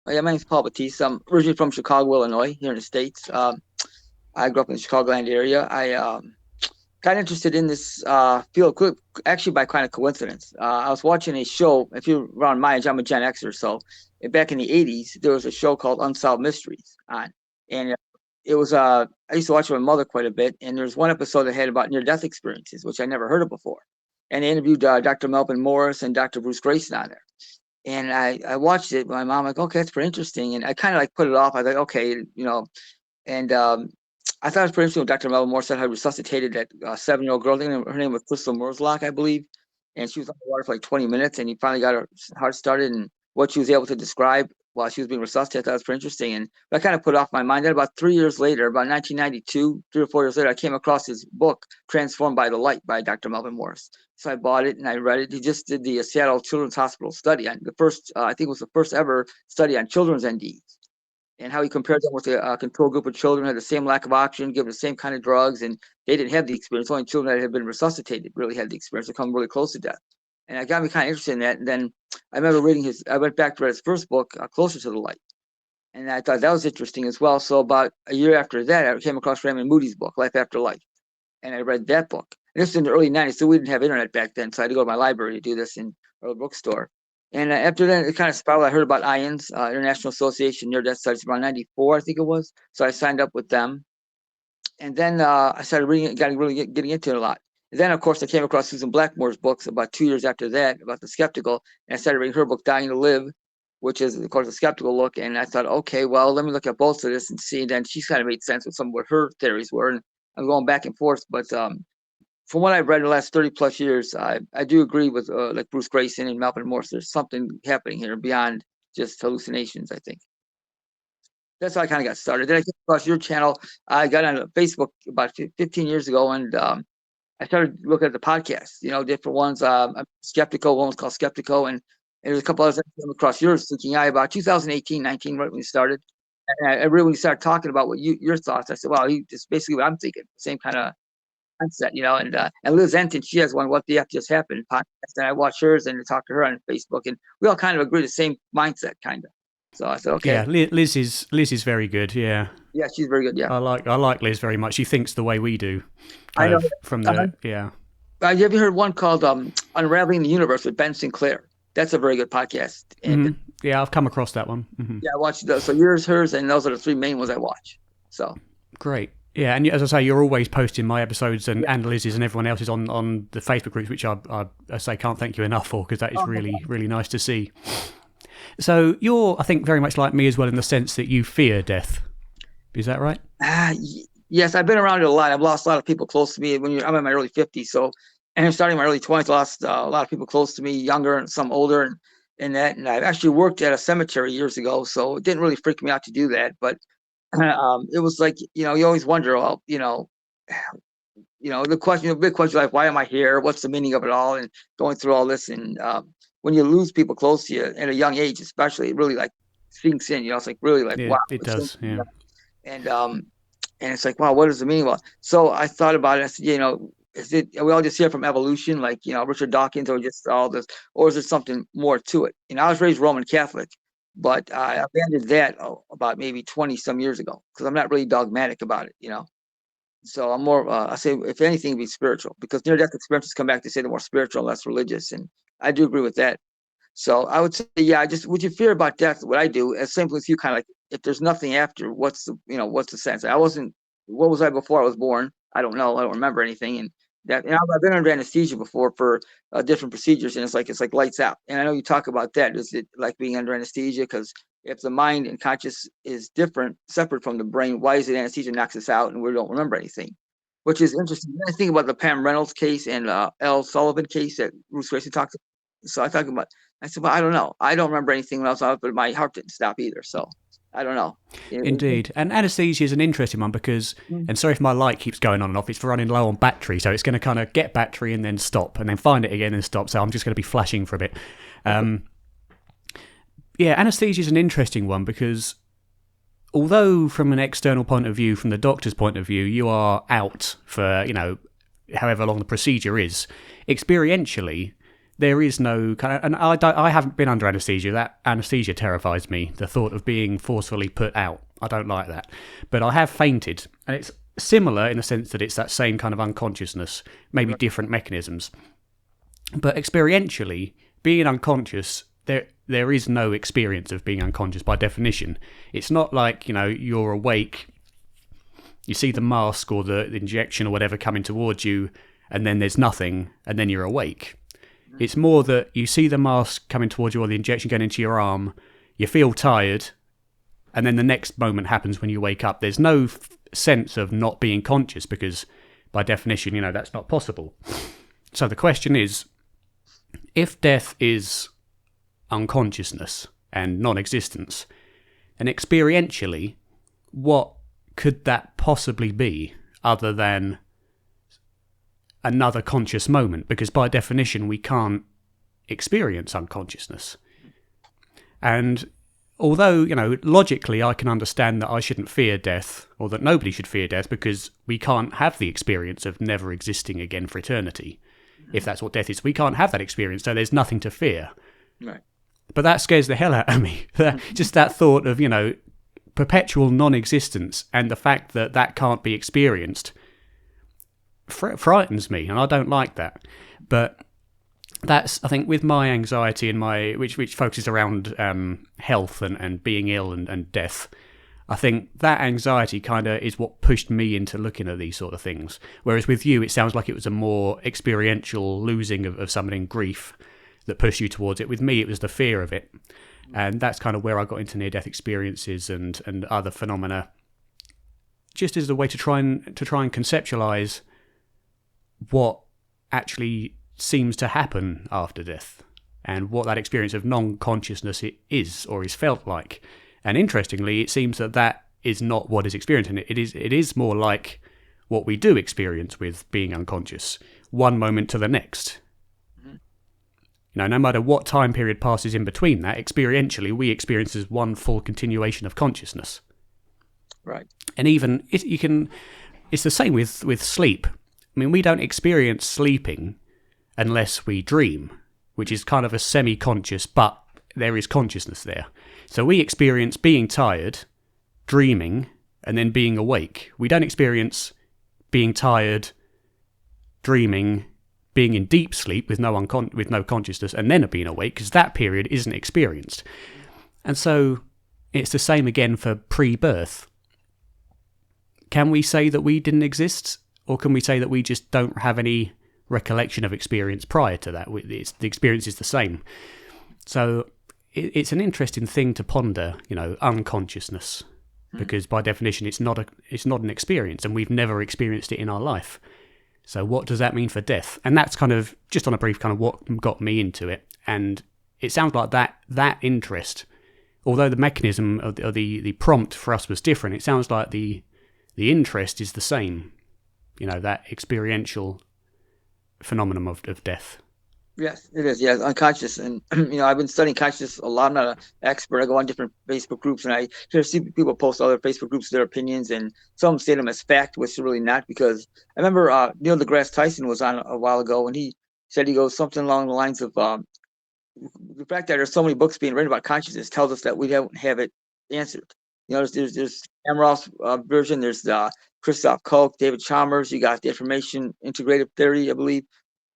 Yeah, my name's Paul Battista. I'm originally from Chicago, Illinois, here in the States. I grew up in the Chicagoland area. I got interested in this field actually by kind of coincidence. I was watching a show. If you're around my age, I'm a Gen Xer, so back in the '80s, there was a show called Unsolved Mysteries on, and it was I used to watch it with my mother quite a bit. And there's one episode that had about near-death experiences, which I never heard of before. And they interviewed Dr. Melvin Morris and Dr. Bruce Grayson on there. And I watched it with my mom, like, okay, that's pretty interesting. And I kind of like put it off. I was like, okay, and I thought it was pretty interesting when Dr. Melvin Moore said how he resuscitated that 7-year-old girl. Her name was Crystal Merzlock, I believe. And she was on the water for like 20 minutes and he finally got her heart started and what she was able to describe while she was being resuscitated. I thought it was pretty interesting. And I kind of put it off my mind. Then about 3 years later, about 1992, 3 or 4 years later, I came across his book, Transformed by the Light by Dr. Melvin Morris. So I bought it and I read it. He just did the Seattle Children's Hospital study on the first, I think it was the first ever study on children's NDs and how he compared them with a control group of children who had the same lack of oxygen, given the same kind of drugs, and they didn't have the experience. Only children that had been resuscitated really had the experience to come really close to death. And it got me kind of interested in that. And then I remember I went back to read his first book, Closer to the Light. And I thought that was interesting as well. So about a year after that, I came across Raymond Moody's book, Life After Life. And I read that book. And this was in the early 90s, so we didn't have internet back then. So I had to go to my library to do this in a bookstore. And after that, it kind of spiraled. I heard about IANS, International Association Near Death Studies, around '94, I think it was. So I signed up with them, and then I started reading, getting into it a lot. And then, of course, I came across Susan Blackmore's books about 2 years after that about the skeptical, and I started reading her book, Dying to Live, which is, of course, a skeptical look. And I thought, okay, well, let me look at both of this and see. And then she's kind of made sense with some of what her theories were, and I'm going back and forth, but from what I've read in the last 30 plus years, I do agree with like Bruce Grayson and Melvin Morse. There's something happening here beyond just hallucinations, I think. That's how I kind of got started. Then I came across your channel. I got on Facebook about 15 years ago, and I started looking at the podcasts, different ones. I'm Skeptical, one was called Skeptical, and there's a couple others that came across yours, Thinking I, about 2018, 19, right when you started. And I really, when you started talking about your thoughts, I said, wow, just basically what I'm thinking, same kind of mindset, and Liz Enton, she has one "What the F Just Happened" podcast, and I watch hers and talk to her on Facebook, and we all kind of agree the same mindset, kind of. So I said, Yeah, okay, Liz is very good. Yeah, yeah, she's very good. Yeah, I like Liz very much. She thinks the way we do, I kind know. of from Uh-huh. the yeah. Have you heard one called "Unraveling the Universe" with Ben Sinclair? That's a very good podcast, and Yeah, I've come across that one. yeah, I watch those. So yours, hers, and those are the three main ones I watch. So Great. Yeah, and as I say, you're always posting my episodes yeah, and Liz's and everyone else's on the Facebook groups, which I say can't thank you enough for because that is oh, no really problem. really nice to see. So you're, I think, very much like me as well in the sense that you fear death. Is that right? Yes, I've been around it a lot. I've lost a lot of people close to me I'm in my early 50s. So, and I'm starting in my early 20s, lost a lot of people close to me, younger and some older, and that. And I've actually worked at a cemetery years ago, so it didn't really freak me out to do that. But it was like, you always wonder, well, the question, the big question, like, why am I here? What's the meaning of it all? And going through all this, and when you lose people close to you at a young age, especially, it really like sinks in. It's like really like, Yeah, wow, it it's does. Yeah. and and it's like, wow, what does the meaning of? So I thought about it. I said, is it, are we all just here from evolution, like Richard Dawkins, or just all this, or is there something more to it? I was raised Roman Catholic, but I abandoned that about maybe 20 some years ago because I'm not really dogmatic about it. So I'm more, I say, if anything, be spiritual because near death experiences come back to say they're more spiritual, less religious, and I do agree with that. So I would say, yeah, just what you fear about death, what I do, as simple as you kind of like, if there's nothing after, what's the sense? What was I before I was born? I don't know. I don't remember anything. And I've been under anesthesia before for different procedures, and it's like lights out. And I know you talk about that. Is it like being under anesthesia? Because if the mind and conscious is different, separate from the brain, why is it anesthesia knocks us out and we don't remember anything? Which is interesting. I think about the Pam Reynolds case and L. Sullivan case that Bruce Grayson talked about. So I said, well, I don't know. I don't remember anything when I was out, but my heart didn't stop either. So I don't know. Indeed. And anesthesia is an interesting one because, Mm. and sorry if my light keeps going on and off, it's running low on battery. So it's going to kind of get battery and then stop and then find it again and stop. So I'm just going to be flashing for a bit. Um, yeah, anesthesia is an interesting one because although from an external point of view, from the doctor's point of view, you are out for, however long the procedure is, experientially, there is no kind of, and I haven't been under anesthesia. That anesthesia terrifies me. The thought of being forcefully put out, I don't like that. But I have fainted, and it's similar in the sense that it's that same kind of unconsciousness, maybe different mechanisms. But experientially, being unconscious, there is no experience of being unconscious by definition. It's not like, you're awake, you see the mask or the injection or whatever coming towards you, and then there's nothing, and then you're awake. It's more that you see the mask coming towards you or the injection going into your arm, you feel tired, and then the next moment happens when you wake up. There's no sense of not being conscious because, by definition, that's not possible. So the question is, if death is unconsciousness and non-existence, and experientially, what could that possibly be other than another conscious moment? Because by definition we can't experience unconsciousness. And although, logically I can understand that I shouldn't fear death, or that nobody should fear death, because we can't have the experience of never existing again for eternity. If that's what death is, we can't have that experience, so there's nothing to fear. Right. But that scares the hell out of me. Just that thought of, perpetual non-existence and the fact that that can't be experienced frightens me, and I don't like that. But that's, I think, with my anxiety and which focuses around health and being ill and death, I think that anxiety kind of is what pushed me into looking at these sort of things. Whereas with you, it sounds like it was a more experiential losing of something, grief, that pushed you towards it. With me, it was the fear of it. And that's kind of where I got into near-death experiences and other phenomena, just as a way to try and conceptualize what actually seems to happen after death and what that experience of non-consciousness is or is felt like. And interestingly, it seems that is not what is experienced. And it is more like what we do experience with being unconscious, one moment to the next. No matter what time period passes in between that, experientially, we experience as one full continuation of consciousness. Right. And even it's the same with sleep. I mean, we don't experience sleeping unless we dream, which is kind of a semi-conscious, but there is consciousness there. So we experience being tired, dreaming, and then being awake. We don't experience being tired, dreaming, being in deep sleep with no consciousness, and then being awake, because that period isn't experienced. And so it's the same again for pre-birth. Can we say that we didn't exist, or can we say that we just don't have any recollection of experience prior to that? The experience is the same. So it's an interesting thing to ponder, unconsciousness, because by definition it's not an experience, and we've never experienced it in our life. So what does that mean for death? And that's kind of, just on a brief, kind of what got me into it. And it sounds like that interest, although the mechanism of the prompt for us was different, it sounds like the interest is the same. That experiential phenomenon of death. Yes, it is. Yes, unconscious. And, I've been studying consciousness a lot. I'm not an expert. I go on different Facebook groups and I see people post other Facebook groups, their opinions, and some say them as fact, which is really not, because I remember Neil deGrasse Tyson was on a while ago and he said, he goes something along the lines of the fact that there's so many books being written about consciousness tells us that we don't have it answered. There's Amaroff's version, there's Christoph Koch, David Chalmers, you got the information integrative theory, I believe,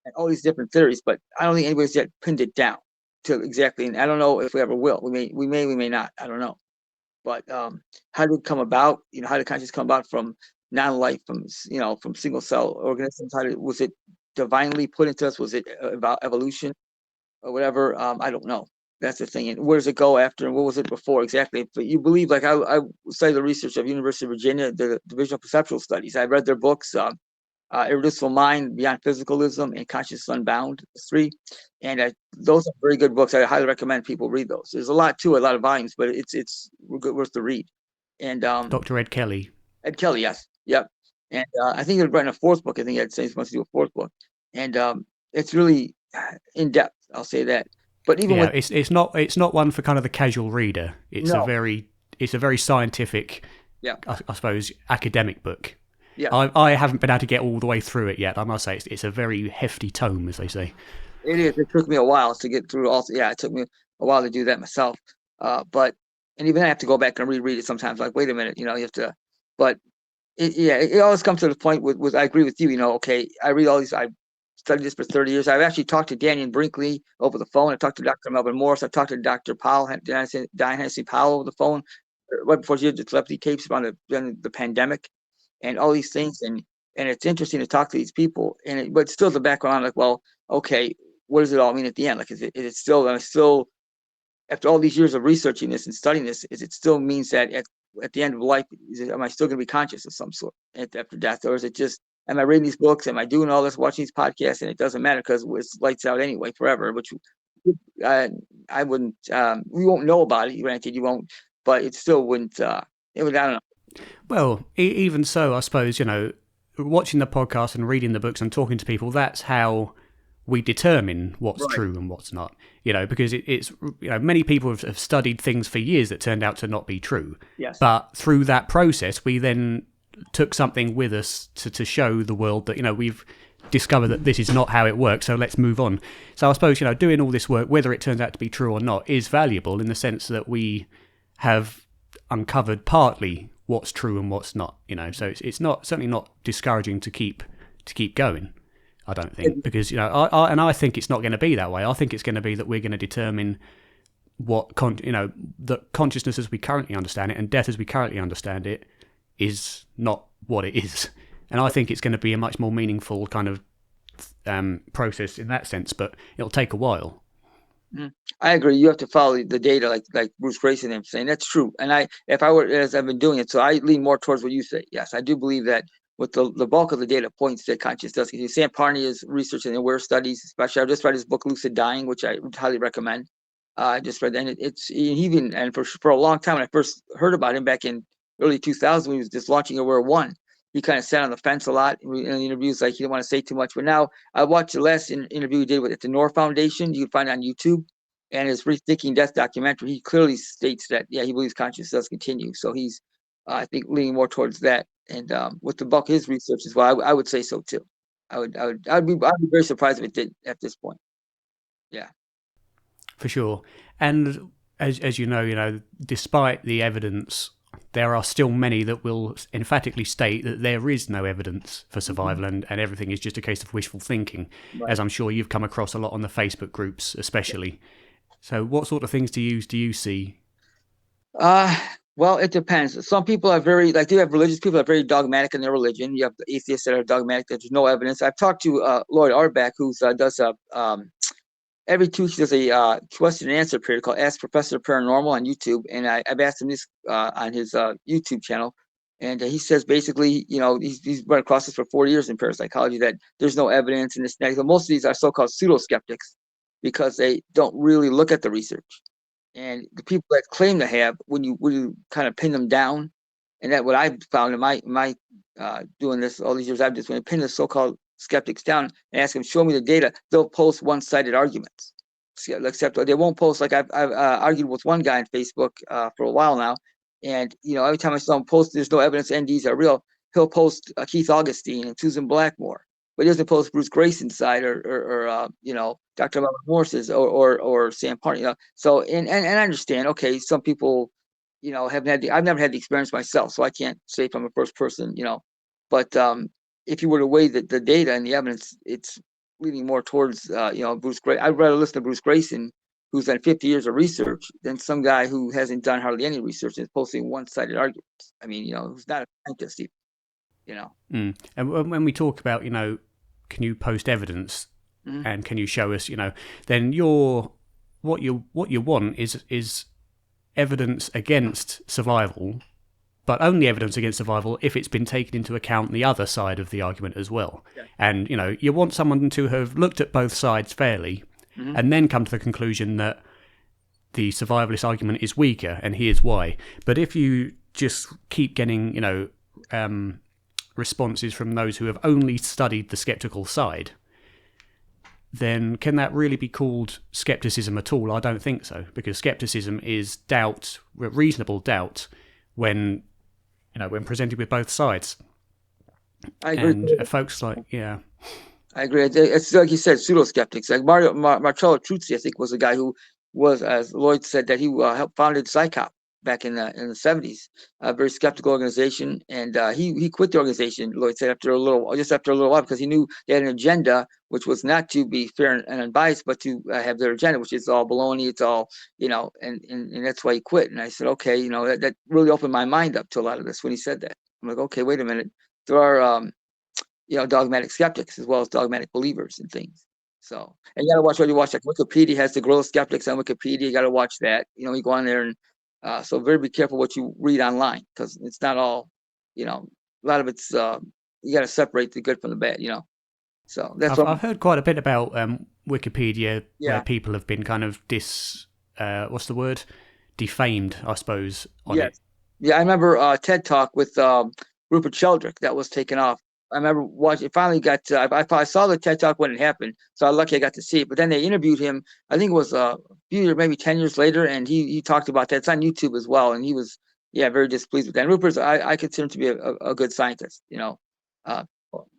and all these different theories, but I don't think anybody's yet pinned it down to exactly, and I don't know if we ever will. We may not. I don't know. But how did it come about? How did consciousness come about from non-life, from single cell organisms? Was it divinely put into us? Was it about evolution or whatever? I don't know. That's the thing. And where does it go after? And what was it before exactly? But you believe, like I study the research of University of Virginia, the Division of Perceptual Studies. I read their books. Irreducible Mind, Beyond Physicalism, and Consciousness Unbound, 3. And those are very good books. I highly recommend people read those. There's a lot to it, a lot of volumes, but it's worth the read. And Dr. Ed Kelly. Ed Kelly, yes. Yep. And I think they're writing a 4th book. I think Ed says he wants to do a 4th book. And it's really in depth, I'll say that. But even it's not one for kind of the casual reader. It's a very scientific, I suppose, academic book. Yeah, I haven't been able to get all the way through it yet. I must say it's a very hefty tome, as they say. It is. It took me a while to get through. Also, yeah, it took me a while to do that myself. But and even I have to go back and reread it sometimes. Like, wait a minute, you have to. But it always comes to the point with I agree with you. Okay, I read all these. I studied this for 30 years. I've actually talked to Daniel Brinkley over the phone. I talked to Dr. Melvin Morris. I talked to Dr. Powell, Diane Hennessy Powell over the phone right before she did the telepathy tapes on the pandemic and all these things. And it's interesting to talk to these people. But still the background, like, well, okay, what does it all mean at the end? Like, is it still after all these years of researching this and studying this, is it still means that at the end of life, am I still going to be conscious of some sort after death, or is it just am I reading these books, am I doing all this, watching these podcasts, and it doesn't matter because it's lights out anyway forever? Which I wouldn't. We won't know about it. Granted, you won't, but it still wouldn't. It would. I don't know. Well, even so, I suppose watching the podcast and reading the books and talking to people, that's how we determine what's Right. true and what's not. Because it's many people have studied things for years that turned out to not be true. Yes. But through that process, we then took something with us to show the world that we've discovered that this is not how it works, so let's move on. So I suppose doing all this work, whether it turns out to be true or not, is valuable in the sense that we have uncovered partly what's true and what's not. So it's not certainly not discouraging to keep going. I don't think, because I think it's not going to be that way. I think it's going to be that we're going to determine what that consciousness as we currently understand it and death as we currently understand it is not what it is. And I think it's going to be a much more meaningful kind of process in that sense, but it'll take a while. I agree. You have to follow the data, like Bruce Grayson and saying that's true. And if I were as I've been doing it, so I lean more towards what you say. Yes, I do believe that with the bulk of the data points that conscious does. Sam Parney is researching aware studies, especially. I just read his book Lucid Dying, which I would highly recommend. I just read that, and it's even and for a long time when I first heard about him back in early 2000 when he was just launching Aware One. He kind of sat on the fence a lot in the interviews, like he didn't want to say too much. But now I watched the last interview he did at the Noor Foundation. You can find it on YouTube. And his Rethinking Death documentary, he clearly states that, yeah, he believes consciousness does continue. So he's, I think, leaning more towards that. And with the bulk of his research as well, I would say so too. I'd be very surprised if it did at this point. Yeah. For sure. And as you know, despite the evidence, there are still many that will emphatically state that there is no evidence for survival and everything is just a case of wishful thinking, Right. as I'm sure you've come across a lot on the Facebook groups, especially. So what sort of things do you see? Well, it depends. Some people are very, like, you have religious people that are very dogmatic in their religion. You have the atheists that are dogmatic that there's no evidence. I've talked to Lloyd Arbach, who does every Tuesday there's a question and answer period called Ask Professor Paranormal on YouTube, and I've asked him this on his YouTube channel, and he says basically, he's run across this for 4 years in parapsychology that there's no evidence in this. So most of these are so-called pseudo skeptics because they don't really look at the research, and the people that claim to have, when you kind of pin them down, and that what I found in my doing this all these years, I've just when I pin the so-called skeptics down and ask them, show me the data, they'll post one-sided arguments. Except they won't post, like I've argued with one guy on Facebook for a while now, and every time I saw him post, there's no evidence NDs are real, he'll post Keith Augustine and Susan Blackmore, but he doesn't post Bruce Grayson's side or Dr. Melvin Morris's or Sam Parney. So and I understand. Okay, some people haven't had I've never had the experience myself, so I can't say from a first person. But if you were to weigh the data and the evidence, it's leaning more towards Bruce Grayson. I'd rather listen to Bruce Grayson, who's done 50 years of research, than some guy who hasn't done hardly any research and is posting one-sided arguments. I mean, who's not a scientist even. And when we talk about, can you post evidence Mhm. and can you show us, then what you want is evidence against survival, but only evidence against survival if it's been taken into account the other side of the argument as well. Yeah. And, you want someone to have looked at both sides fairly and then come to the conclusion that the survivalist argument is weaker and here's why. But if you just keep getting, responses from those who have only studied the skeptical side, then can that really be called skepticism at all? I don't think so, because skepticism is doubt, reasonable doubt, when presented with both sides. I agree. And folks like, yeah. I agree. It's like you said, pseudo skeptics. Like Marcello Truzzi, I think, was a guy who was, as Lloyd said, that he helped founded Psychop back in the 70s. A very skeptical organization, and he quit the organization. Lloyd said after a little while, because he knew they had an agenda, which was not to be fair and unbiased, but to have their agenda, which is all baloney. It's all, and that's why he quit. And I said, okay, that really opened my mind up to a lot of this when he said that. I'm like, okay, wait a minute. There are dogmatic skeptics as well as dogmatic believers and things. So, and you got to watch what you watch. Like Wikipedia has the Grow Skeptics on Wikipedia. You got to watch that. You go on there and so very be careful what you read online, because it's not all, a lot of it's you got to separate the good from the bad. So that's I've heard quite a bit about Wikipedia, where yeah, people have been kind of what's the word, defamed, I suppose, on it. yes, yeah. I remember TED Talk with Rupert Sheldrake that was taken off. I remember watching. It finally got. I saw the TED Talk when it happened, so I was lucky I got to see it. But then they interviewed him. I think it was a few years, maybe 10 years later, and he talked about that. It's on YouTube as well, and he was very displeased with that. And Rupert's I consider him to be a good scientist. Uh,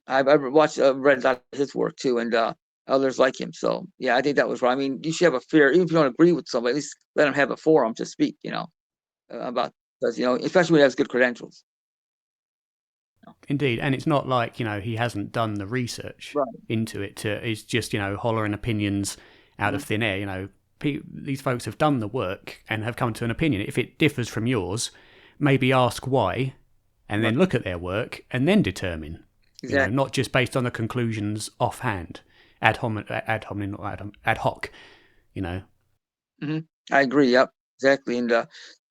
I've watched read a lot of his work too, and others like him. So yeah, I think that was right. I mean, you should have a fear, even if you don't agree with somebody, at least let them have a forum to speak. About, because especially when he has good credentials. Indeed, and it's not like he hasn't done the research Right. into it. It's just hollering opinions out Mm-hmm. of thin air. These folks have done the work and have come to an opinion. If it differs from yours, maybe ask why, and Right. then look at their work and then determine. Exactly. Not just based on the conclusions offhand, ad hominem, not ad hoc. Hmm. I agree. Yep, exactly. And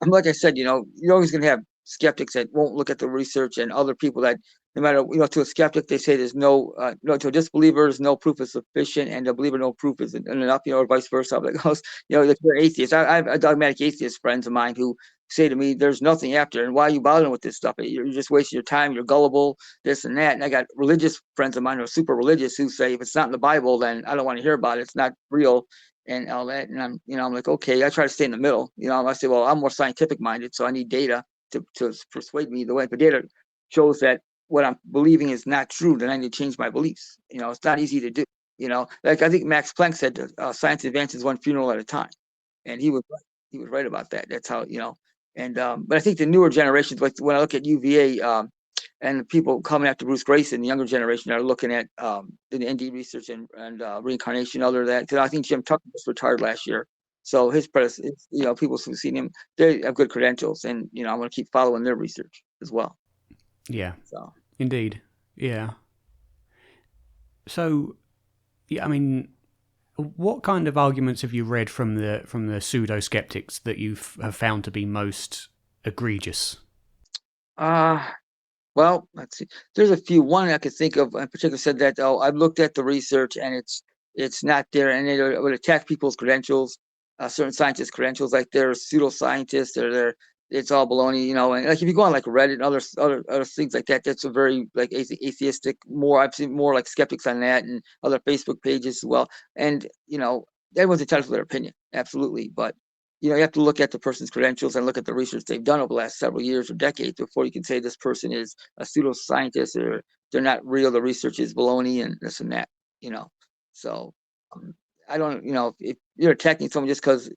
like I said, you're always going to have skeptics that won't look at the research, and other people that, no matter, to a skeptic, they say there's no, to a disbeliever, there's no proof is sufficient, and a believer, no proof is enough, or vice versa. I'm like, oh, if you're atheist, I have dogmatic atheist friends of mine who say to me, there's nothing after, and why are you bothering with this stuff? You're just wasting your time. You're gullible, this and that. And I got religious friends of mine who are super religious who say, if it's not in the Bible, then I don't want to hear about it. It's not real and all that. And I'm like, okay, I try to stay in the middle. I say, well, I'm more scientific minded, so I need data to persuade me either way. But data shows that what I'm believing is not true, then I need to change my beliefs. It's not easy to do. Like I think Max Planck said, science advances one funeral at a time, and he was right. He was right about that. That's how. And but I think the newer generations, like when I look at UVA, and the people coming after Bruce Grayson, the younger generation, are looking at the ND research and reincarnation, other than that. Because I think Jim Tucker was retired last year, so his predecessor, people who've seen him, they have good credentials, and I'm going to keep following their research as well. Yeah, So indeed. Yeah. So, yeah, I mean, what kind of arguments have you read from the pseudo skeptics that you have found to be most egregious? uh well, let's see. There's a few. One I could think of in particular said that, oh, I've looked at the research and it's not there, and it would attack people's credentials, certain scientists' credentials, like they're pseudoscientists, or it's all baloney, And like if you go on like Reddit and other things like that, that's a very like atheistic. More I've seen more like skeptics on that, and other Facebook pages as well. And everyone's entitled to their opinion, absolutely, but you have to look at the person's credentials and look at the research they've done over the last several years or decades before you can say this person is a pseudoscientist, or they're not real. The research is baloney and this and that. You know, so um, I don't. If you're attacking someone just because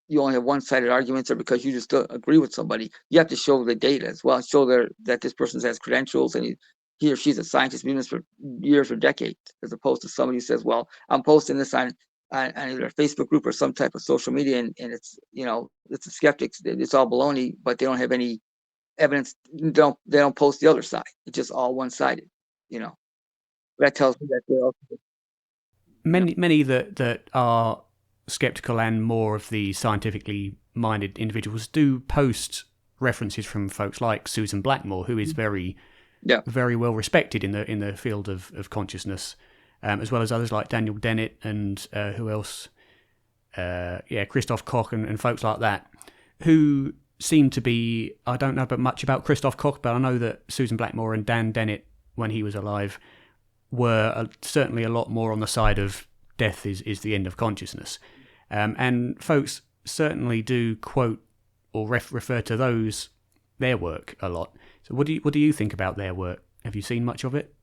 you only have one-sided arguments, or because you just don't agree with somebody, you have to show the data as well. Show that this person has credentials, and he or she's a scientist, been doing this for years or decades, as opposed to somebody who says, "Well, I'm posting this on either a Facebook group or some type of social media, and it's it's a skeptics. It's all baloney, but they don't have any evidence. They don't post the other side. It's just all one-sided. You know that tells me that they're you know Many that are skeptical and more of the scientifically minded individuals do post references from folks like Susan Blackmore, who is very yeah very well respected in the field of consciousness, as well as others like Daniel Dennett and who else? Christoph Koch and folks like that, who seem to be. I don't know much about Christoph Koch, but I know that Susan Blackmore and Dan Dennett, when he was alive, were certainly a lot more on the side of death is the end of consciousness. And folks certainly do quote or refer to their work a lot. So what do you think about their work? Have you seen much of it?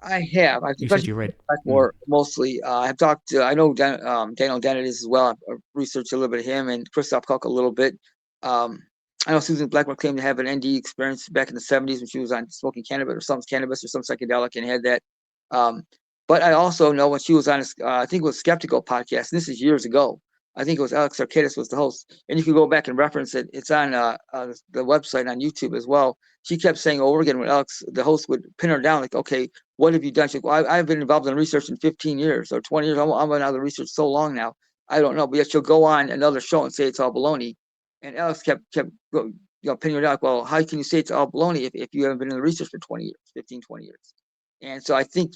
I have. You said Especially you read. more mostly. I've talked to. I know Daniel Dennett is as well. I've researched a little bit of him and Christoph Koch a little bit. Um, I know Susan Blackmore claimed to have an ND experience back in the 70s when she was on smoking cannabis or some psychedelic and had that. Um, but I also know when she was on, I think it was Skeptical podcast. And this is years ago. I think it was Alex Arcadis was the host, and you can go back and reference it. It's on the website on YouTube as well. She kept saying over again when Alex, the host, would pin her down, like, okay, what have you done? She's like, well, I've been involved in research in 15 years or 20 years. I'm in other research so long now. I don't know. But yet she'll go on another show and say it's all baloney. And Alex kept pinning her down. Like, well, how can you say it's all baloney if you haven't been in the research for 20 years, 15, 20 years? And so I think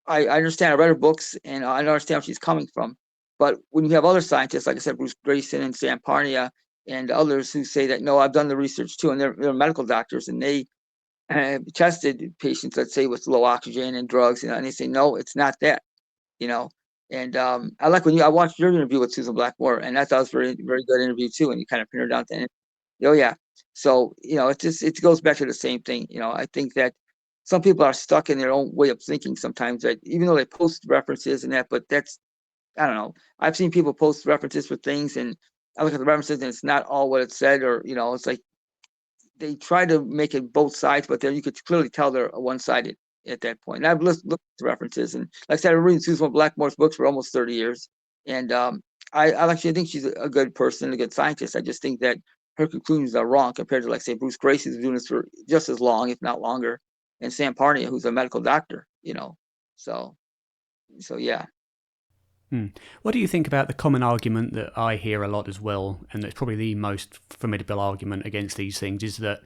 I understand. I read her books and I understand where she's coming from. But when you have other scientists, like I said, Bruce Grayson and Sam Parnia and others who say that, no, I've done the research too, and they're medical doctors and they tested patients, let's say, with low oxygen and drugs, and they say, no, it's not that, you know. And I like when I watched your interview with Susan Blackmore, and I thought it was very, very good interview too. And you kind of pinned her down to, oh yeah. So it goes back to the same thing. I think that some people are stuck in their own way of thinking sometimes. That even though they post references and that, but that's I don't know. I've seen people post references for things, and I look at the references, and it's not all what it said, or it's like they try to make it both sides, but then you could clearly tell they're one-sided at that point. And I've looked at the references, and like I said, I've been reading Susan Blackmore's books for almost 30 years, and I actually think she's a good person, a good scientist. I just think that her conclusions are wrong compared to, like, say, Bruce Grace, who's doing this for just as long, if not longer, and Sam Parnia, who's a medical doctor. So yeah. What do you think about the common argument that I hear a lot as well, and that's probably the most formidable argument against these things, is that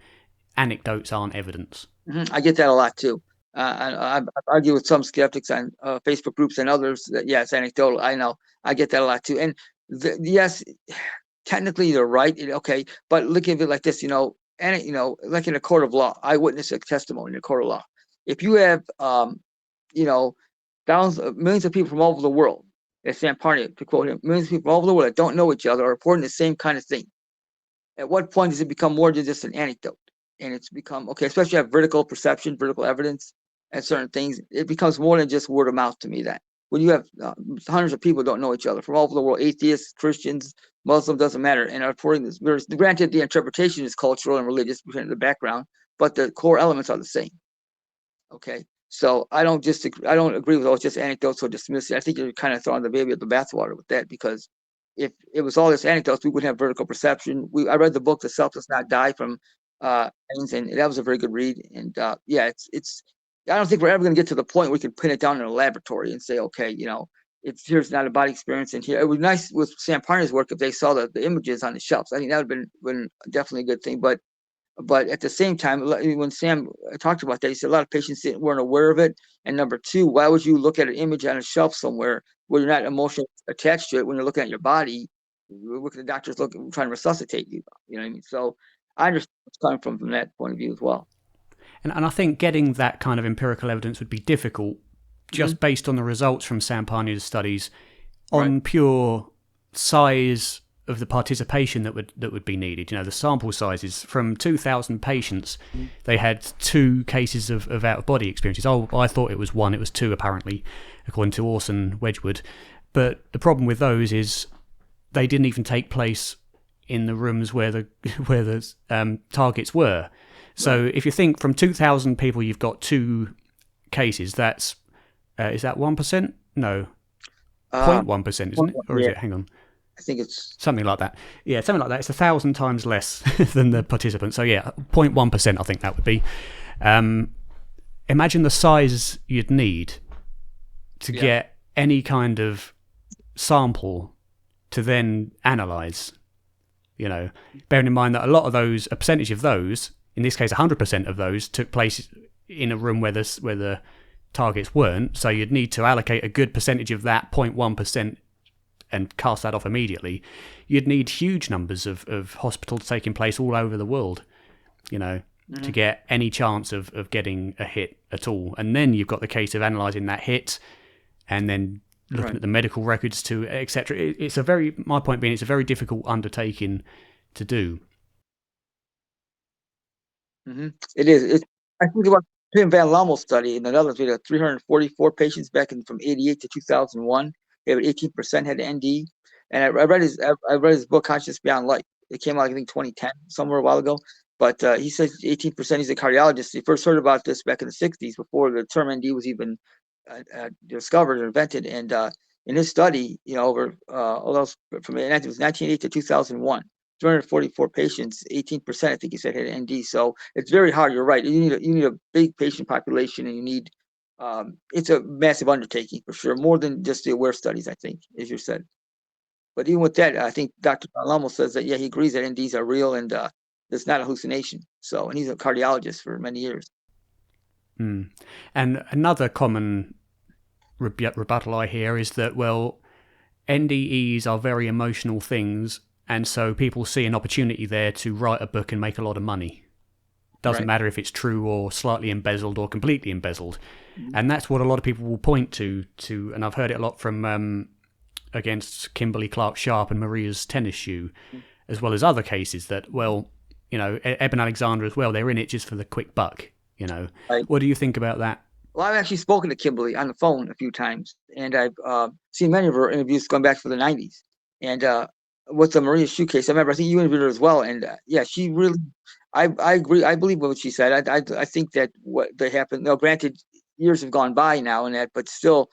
anecdotes aren't evidence? I get that a lot too. I argue with some skeptics on Facebook groups and others that, yeah, it's anecdotal. I know. I get that a lot too. And yes, technically they're right. Okay, but look at it like this. Like in a court of law, eyewitness testimony in a court of law. If you have, thousands, millions of people from all over the world, as Sam Parnia, to quote him, millions of people from all over the world that don't know each other are reporting the same kind of thing. At what point does it become more than just an anecdote? And it's become, okay, especially have vertical perception, vertical evidence, and certain things, it becomes more than just word of mouth to me. That when you have hundreds of people don't know each other from all over the world, atheists, Christians, Muslim, doesn't matter, and are reporting this. Granted, the interpretation is cultural and religious, depending on the background, but the core elements are the same. Okay, so I don't agree with, it's just anecdotes or dismiss it. I think you're kind of throwing the baby with the bathwater with that, because if it was all this anecdotes, we wouldn't have vertical perception. I read the book The Self Does Not Die from Haynes, and that was a very good read. And yeah, it's I don't think we're ever going to get to the point where we can pin it down in a laboratory and say, okay, it's here's not a body experience, and here it would be nice with Sam Parner's work if they saw the images on the shelves. I think that would have been definitely a good thing, but at the same time, when Sam talked about that, he said a lot of patients weren't aware of it. And number two, why would you look at an image on a shelf somewhere where you're not emotionally attached to it when you're looking at your body? Look at the doctors trying to resuscitate you. You know what I mean? So I understand what's coming from that point of view as well. And I think getting that kind of empirical evidence would be difficult just based on the results from Sam Parnia's studies on pure size of the participation that would be needed. The sample sizes from 2,000 patients, they had 2 cases of out-of-body experiences. Oh, I thought it was 1, it was 2 apparently, according to Orson Wedgwood. But the problem with those is they didn't even take place in the rooms where the targets were. So if you think from 2,000 people you've got 2 cases, that's is that 1%? No, 0.1%, isn't it? Or is it? Hang on. I think it's something like that. Yeah, something like that. It's 1,000 times less than the participants. So yeah, 0.1%. I think that would be. Imagine the size you'd need to get any kind of sample to then analyze. Bearing in mind that a percentage of those, in this case, 100% of those, took place in a room where the targets weren't. So you'd need to allocate a good percentage of that 0.1%. And cast that off immediately. You'd need huge numbers of hospitals taking place all over the world, to get any chance of getting a hit at all. And then you've got the case of analysing that hit and then looking at the medical records to etc. My point being, it's a very difficult undertaking to do. It is. I think about Pim Van Lommel study in the Netherlands, we had 344 patients back in from 88 to 2001. They had 18% had ND. And I read his book, Conscious Beyond Light. It came out, I think, 2010, somewhere a while ago. But he says 18%. He's a cardiologist. He first heard about this back in the 60s before the term ND was even discovered or invented. And in his study, over from 1980 to 2001, 344 patients, 18%, I think he said, had ND. So it's very hard. You're right. You need a big patient population, and you need it's a massive undertaking for sure, more than just the AWARE studies, I think, as you said. But even with that, I think Dr. Lommel says that, yeah, he agrees that NDs are real and it's not a hallucination. So, and he's a cardiologist for many years. And another common rebuttal I hear is that, well, NDEs are very emotional things, and so people see an opportunity there to write a book and make a lot of money. Doesn't matter if it's true or slightly embezzled or completely embezzled. And that's what a lot of people will point to, and I've heard it a lot from against Kimberly Clark Sharp and Maria's tennis shoe, as well as other cases that, well, Eben Alexander as well, they're in it just for the quick buck, Right. What do you think about that? Well, I've actually spoken to Kimberly on the phone a few times, and I've seen many of her interviews going back to the 90s. And with the Maria Shoe case, I remember, I think you interviewed her as well. And yeah, she really, I agree. I believe what she said. I think that what they happened, granted, years have gone by now and that, but still,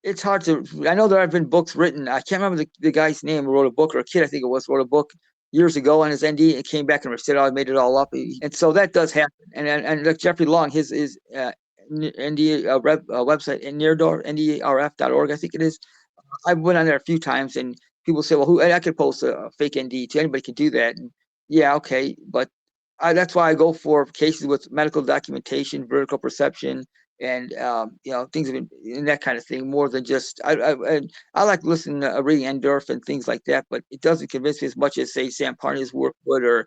it's hard to, I know there have been books written. I can't remember the guy's name who wrote a book, or a kid, I think it was, wrote a book years ago on his ND and came back and said, I made it all up. And so that does happen. And like Jeffrey Long, his ND website, NDRF.org, I think it is. I went on there a few times, and people say, well, I could post a fake ND to anybody can do that. And yeah, okay. But that's why I go for cases with medical documentation, vertical perception, and things in that kind of thing, more than just I like listening to reading Endorf and things like that, but it doesn't convince me as much as, say, Sam Parnia's work would, or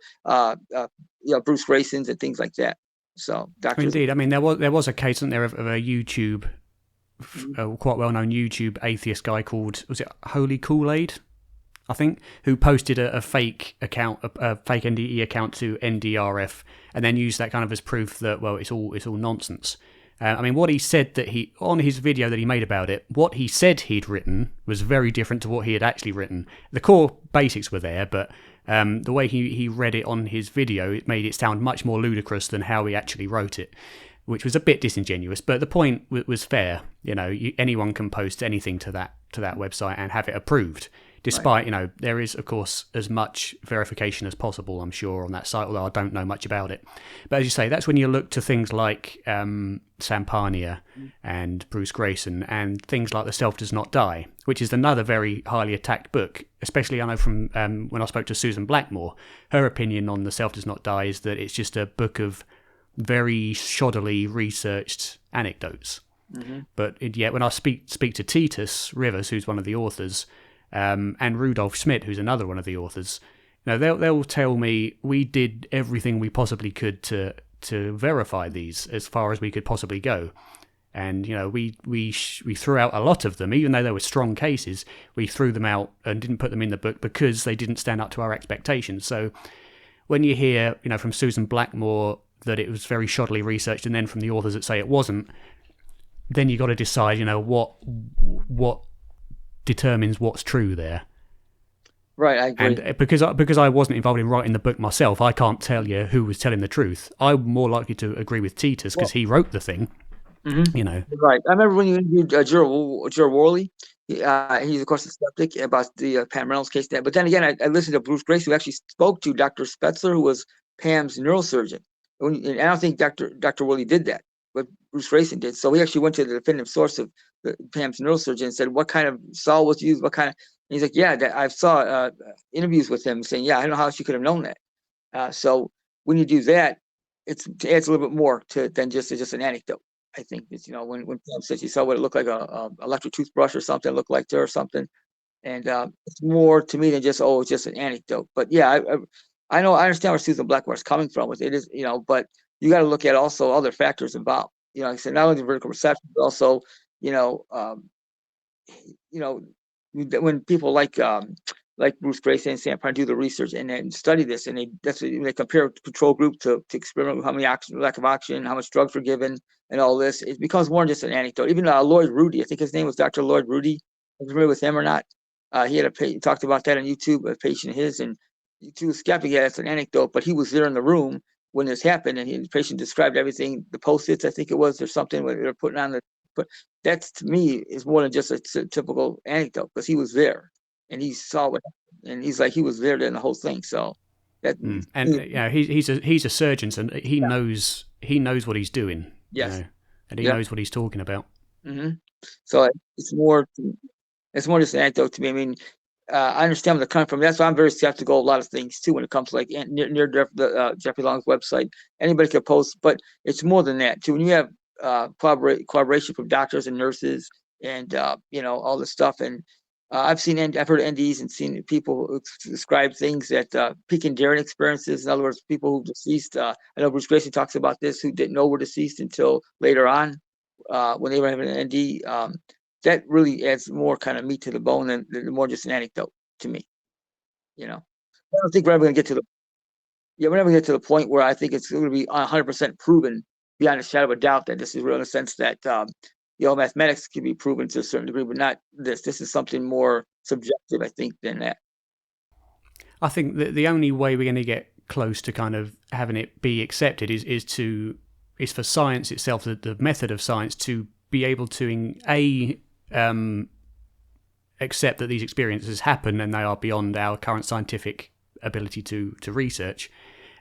Bruce Grayson's and things like that. So indeed, I mean, there was a case, wasn't there, of a YouTube, quite well known YouTube atheist guy called, was it Holy Kool-Aid, I think, who posted a fake account, a fake NDE account to NDRF, and then used that kind of as proof that, well, it's all nonsense. I mean, what he said on his video that he made about it, what he said he'd written was very different to what he had actually written. The core basics were there, but the way he read it on his video, it made it sound much more ludicrous than how he actually wrote it, which was a bit disingenuous. But the point was fair. Anyone can post anything to that website and have it approved. Despite, there is, of course, as much verification as possible, I'm sure, on that site, although I don't know much about it. But as you say, that's when you look to things like Sam Parnia and Bruce Grayson, and things like The Self Does Not Die, which is another very highly attacked book, especially, I know from when I spoke to Susan Blackmore. Her opinion on The Self Does Not Die is that it's just a book of very shoddily researched anecdotes. Mm-hmm. But yet when I speak to Titus Rivers, who's one of the authors, and Rudolf Schmidt, who's another one of the authors, they'll tell me we did everything we possibly could to verify these as far as we could possibly go, and we threw out a lot of them, even though there were strong cases. We threw them out and didn't put them in the book because they didn't stand up to our expectations. So when you hear from Susan Blackmore that it was very shoddily researched, and then from the authors that say it wasn't, then you got to decide what determines what's true there. Right, I agree. And because I wasn't involved in writing the book myself, I can't tell you who was telling the truth. I'm more likely to agree with Titus because he wrote the thing. Mm-hmm. Right. I remember when you interviewed Gerald Worley. He's of course a skeptic about the Pam Reynolds case. But then again, I listened to Bruce Grace, who actually spoke to Dr. Spetzler, who was Pam's neurosurgeon. And I don't think Dr. Worley did that, but Bruce Grayson did. So he actually went to the definitive source of Pam's neurosurgeon and said, what kind of saw was used, what kind of, and he's like, yeah, I saw interviews with him saying, yeah, I don't know how she could have known that. So when you do that, it adds a little bit more than just an anecdote. I think it's, when Pam said she saw what it looked like a electric toothbrush or something, looked like her or something. And it's more to me than just, it's just an anecdote. But yeah, I know, I understand where Susan Blackmore is coming from with it, is, but you got to look at also other factors involved. Like I said, not only the vertical perception, but also, when people like like Bruce Grayson and Sam Parr do the research and then study this, and they compare a control group to experiment with how many lack of oxygen, how much drugs were given, and all this. It becomes more than just an anecdote. Even Lloyd Rudy, I think his name was Dr. Lloyd Rudy. Are you familiar with him or not? He had he talked about that on YouTube, a patient of his, and to a skeptic, yeah, it's an anecdote, but he was there in the room when this happened, and the patient described everything, the post-its, I think it was, or something, where they're putting on the. But that's, to me, is more than just a typical anecdote, because he was there and he saw what happened, and he's like, he was there during the whole thing. So that, and he's a surgeon, and he knows what he's doing. Yes, and he knows what he's talking about. Mm-hmm. So it's more just an anecdote to me. I mean, I understand where they're coming from. That's why I'm very skeptical of a lot of things too when it comes to like near Jeffrey Long's website. Anybody can post, but it's more than that too. When you have collaboration from doctors and nurses and all this stuff, and I've heard NDs and seen people who describe things that peak and daring experiences. In other words, people who deceased. I know Bruce Grayson talks about this, who didn't know were deceased until later on when they were having an ND. That really adds more kind of meat to the bone than more just an anecdote to me. I don't think we're ever going to get to we're never going to get to the point where I think it's going to be 100% proven beyond a shadow of a doubt that this is real, in the sense that mathematics can be proven to a certain degree, but not this. This is something more subjective, I think, than that. I think that the only way we're going to get close to kind of having it be accepted is for science itself, the method of science, to be able to accept that these experiences happen and they are beyond our current scientific ability to research,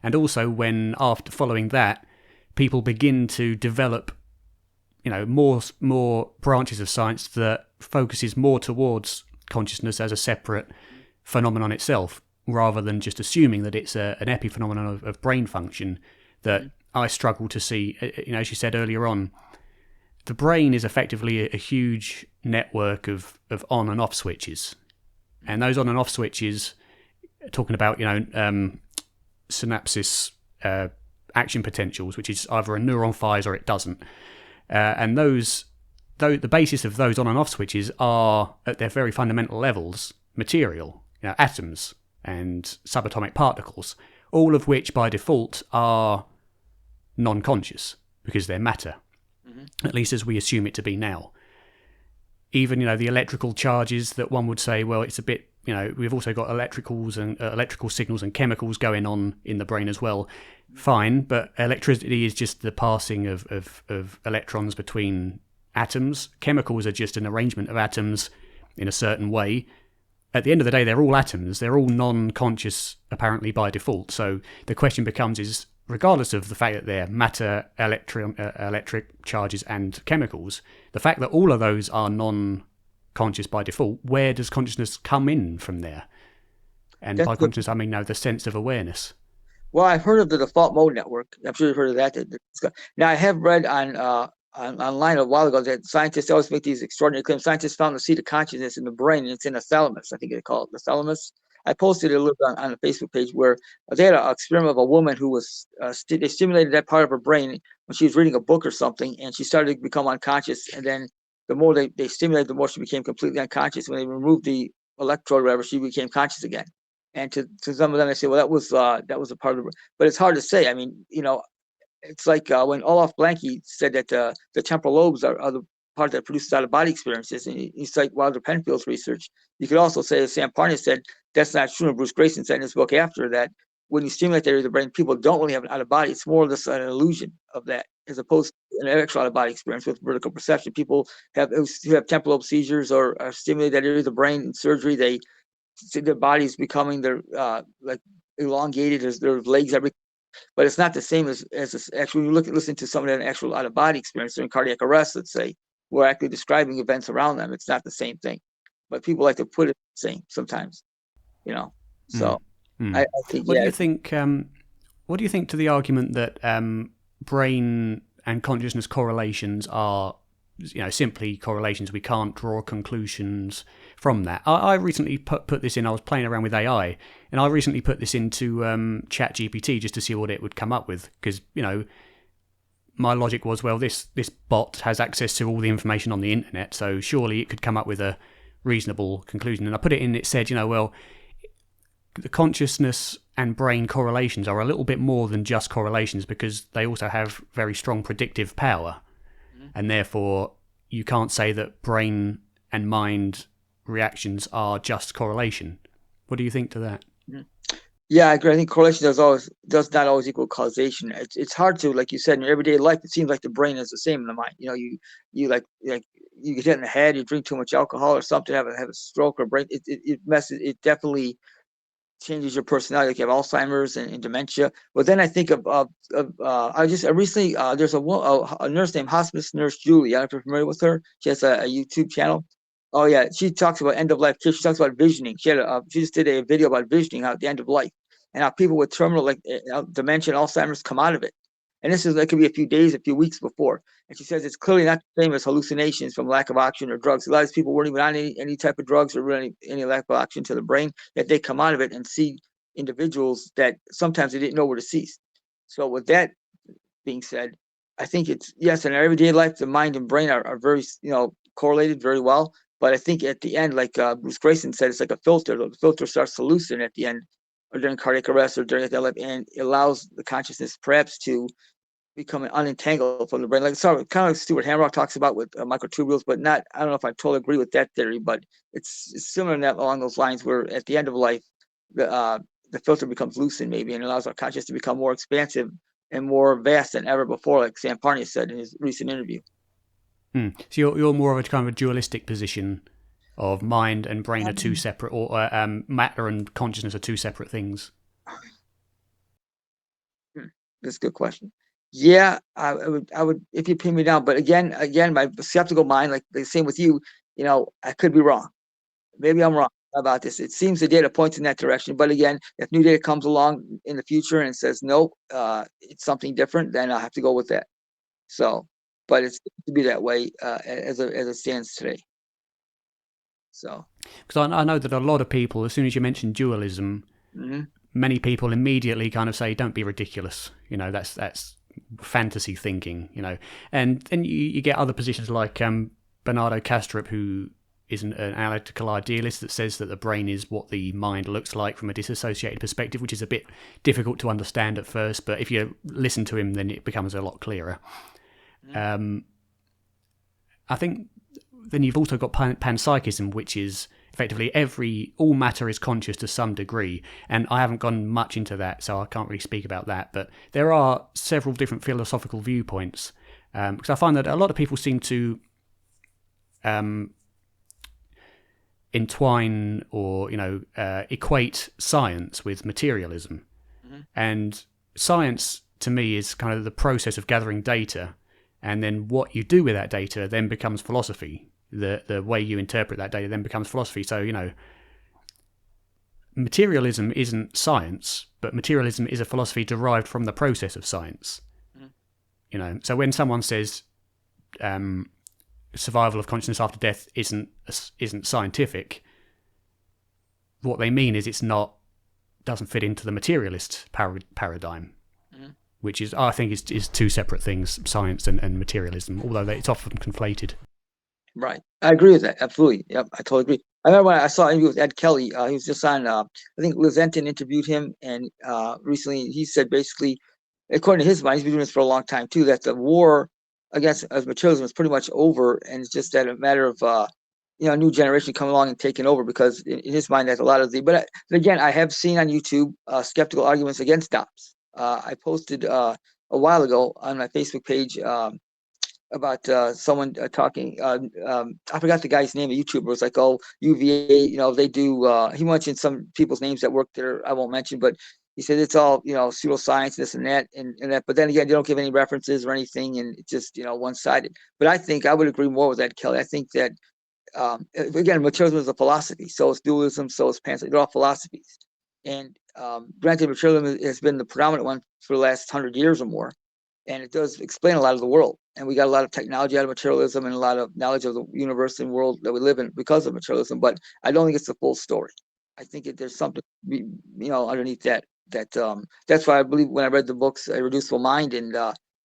and also when after following that people begin to develop more branches of science that focuses more towards consciousness as a separate phenomenon itself, rather than just assuming that it's an epiphenomenon of brain function that I struggle to see. As you said earlier on, the brain is effectively a huge network of on and off switches. And those on and off switches, talking about, synapses action potentials, which is either a neuron fires or it doesn't. And the basis of those on and off switches are, at their very fundamental levels, material, atoms and subatomic particles, all of which by default are non-conscious because they're matter. At least as we assume it to be now. Even, the electrical charges that one would say, well, it's a bit, we've also got electricals and electrical signals and chemicals going on in the brain as well. Fine, but electricity is just the passing of electrons between atoms. Chemicals are just an arrangement of atoms in a certain way. At the end of the day, they're all atoms. They're all non-conscious, apparently, by default. So the question becomes is, regardless of the fact that they're matter, electric charges and chemicals, the fact that all of those are non-conscious by default, where does consciousness come in from there? And by consciousness, I mean, the sense of awareness. Well, I've heard of the default mode network. I'm sure you've heard of that. Now, I have read online a while ago that scientists always make these extraordinary claims. Scientists found the seat of consciousness in the brain, and it's in the thalamus. I think they call it the thalamus. I posted a little bit on the Facebook page where they had an experiment of a woman who was, they stimulated that part of her brain when she was reading a book or something, and she started to become unconscious. And then the more they stimulated, the more she became completely unconscious. When they removed the electrode or whatever, she became conscious again. And to some of them, I say, well, that was a part of it. But it's hard to say. I mean, it's like when Olaf Blanke said that the temporal lobes are the part that produces out-of-body experiences, and he's like Wilder Penfield's research. You could also say, as Sam Parnas said, that's not true. And Bruce Grayson said in his book after that, when you stimulate the area of the brain, people don't really have an out-of-body. It's more or less an illusion of that, as opposed to an actual out-of-body experience with vertical perception. People who have temporal lobe seizures or are stimulated that area of the brain in surgery, they see their bodies becoming like elongated as their legs, everything. But it's not the same as actually. When you listen to someone that had an actual out-of-body experience during cardiac arrest, let's say, we're actually describing events around them. It's not the same thing, but people like to put it the same sometimes, So I think. What do you think? What do you think to the argument that brain and consciousness correlations are, simply correlations? We can't draw conclusions from that. I recently put this in. I was playing around with AI, and I recently put this into ChatGPT just to see what it would come up with, because my logic was, well, this bot has access to all the information on the internet, so surely it could come up with a reasonable conclusion. And I put it in, it said, well, the consciousness and brain correlations are a little bit more than just correlations, because they also have very strong predictive power, Mhm. and therefore you can't say that brain and mind reactions are just correlation. What do you think to that? Mhm. Yeah, I agree. I think correlation does not always equal causation. It's hard to, like you said, in your everyday life, it seems like the brain is the same in the mind. You like you get hit in the head, you drink too much alcohol or something, have a stroke or brain. It messes. It definitely changes your personality. Like you have Alzheimer's and dementia. But then I think I recently there's a nurse named Hospice Nurse Julie. I don't know if you're familiar with her. She has a YouTube channel. Oh yeah, she talks about end of life care. She talks about visioning. She just did a video about visioning how at the end of life and how people with terminal like dementia and Alzheimer's come out of it. And this is that could be a few days, a few weeks before. And she says it's clearly not the same as hallucinations from lack of oxygen or drugs. A lot of these people weren't even on any type of drugs or really any lack of oxygen to the brain, that they come out of it and see individuals that sometimes they didn't know were deceased. So with that being said, I think it's yes, in our everyday life, the mind and brain are very correlated very well. But I think at the end, like Bruce Grayson said, it's like a filter. The filter starts to loosen at the end, or during cardiac arrest, or during that life, and it allows the consciousness perhaps to become unentangled from the brain. Like sorry, kind of like Stuart Hamrock talks about with microtubules, but not. I don't know if I totally agree with that theory, but it's similar in that along those lines, where at the end of life, the uh, the filter becomes loosened maybe, and allows our consciousness to become more expansive and more vast than ever before, like Sam Parnia said in his recent interview. So you're more of a kind of a dualistic position of mind and brain are two separate, or matter and consciousness are two separate things. That's a good question. Yeah, I would, if you pin me down. But again, my skeptical mind, like the same with you, I could be wrong. Maybe I'm wrong about this. It seems the data points in that direction. But again, if new data comes along in the future and says no, it's something different, then I'll have to go with that. So, but it's to be that way as it stands today. So, Because I know that a lot of people, as soon as you mention dualism, mhm. many people immediately kind of say, "Don't be ridiculous." That's fantasy thinking. And then you get other positions like Bernardo Kastrup, who is an analytical idealist that says that the brain is what the mind looks like from a disassociated perspective, which is a bit difficult to understand at first, but if you listen to him, then it becomes a lot clearer. Mhm. I think then you've also got panpsychism, which is effectively all matter is conscious to some degree, and I haven't gone much into that, so I can't really speak about that, but there are several different philosophical viewpoints, because I find that a lot of people seem to entwine or equate science with materialism. Mhm. And science to me is kind of the process of gathering data, and then what you do with that data then becomes philosophy. The way you interpret that data then becomes philosophy. So materialism isn't science, but materialism is a philosophy derived from the process of science. Mhm. So when someone says survival of consciousness after death isn't scientific, what they mean is doesn't fit into the materialist paradigm, Mhm. which is I think is two separate things, science and materialism, although it's often conflated. Right. I agree with that. Absolutely. Yep. I totally agree. I remember when I saw an interview with Ed Kelly. He was just on, I think Liz Enton interviewed him. And recently he said basically, according to his mind, he's been doing this for a long time too, that the war against materialism is pretty much over. And it's just that a matter of, a new generation coming along and taking over, because in his mind, that's a lot of but again, I have seen on YouTube skeptical arguments against DOPS. I posted a while ago on my Facebook page, about someone talking. I forgot the guy's name. A YouTuber was like, "Oh, UVA, they do." He mentioned some people's names that work there. I won't mention, but he said it's all pseudoscience, this and that, and that. But then again, they don't give any references or anything, and it's just one sided. But I think I would agree more with that, Kelly. I think that again, materialism is a philosophy. So is dualism. So is pantheism. They're all philosophies. And granted, materialism has been the predominant one for the last 100 years or more, and it does explain a lot of the world. And we got a lot of technology out of materialism and a lot of knowledge of the universe and world that we live in because of materialism. But I don't think it's the full story. I think there's something underneath that. That's why I believe when I read the books, A Reducible Mind and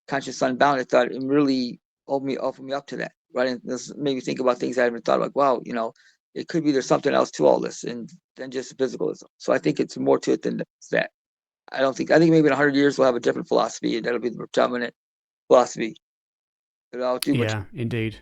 Conscious Unbound, I thought it really opened me up to that. Right, and this made me think about things I haven't thought about. Wow, it could be there's something else to all this and than just physicalism. So I think it's more to it than that. I think maybe in 100 years we'll have a different philosophy, and that'll be the predominant philosophy. Yeah, indeed.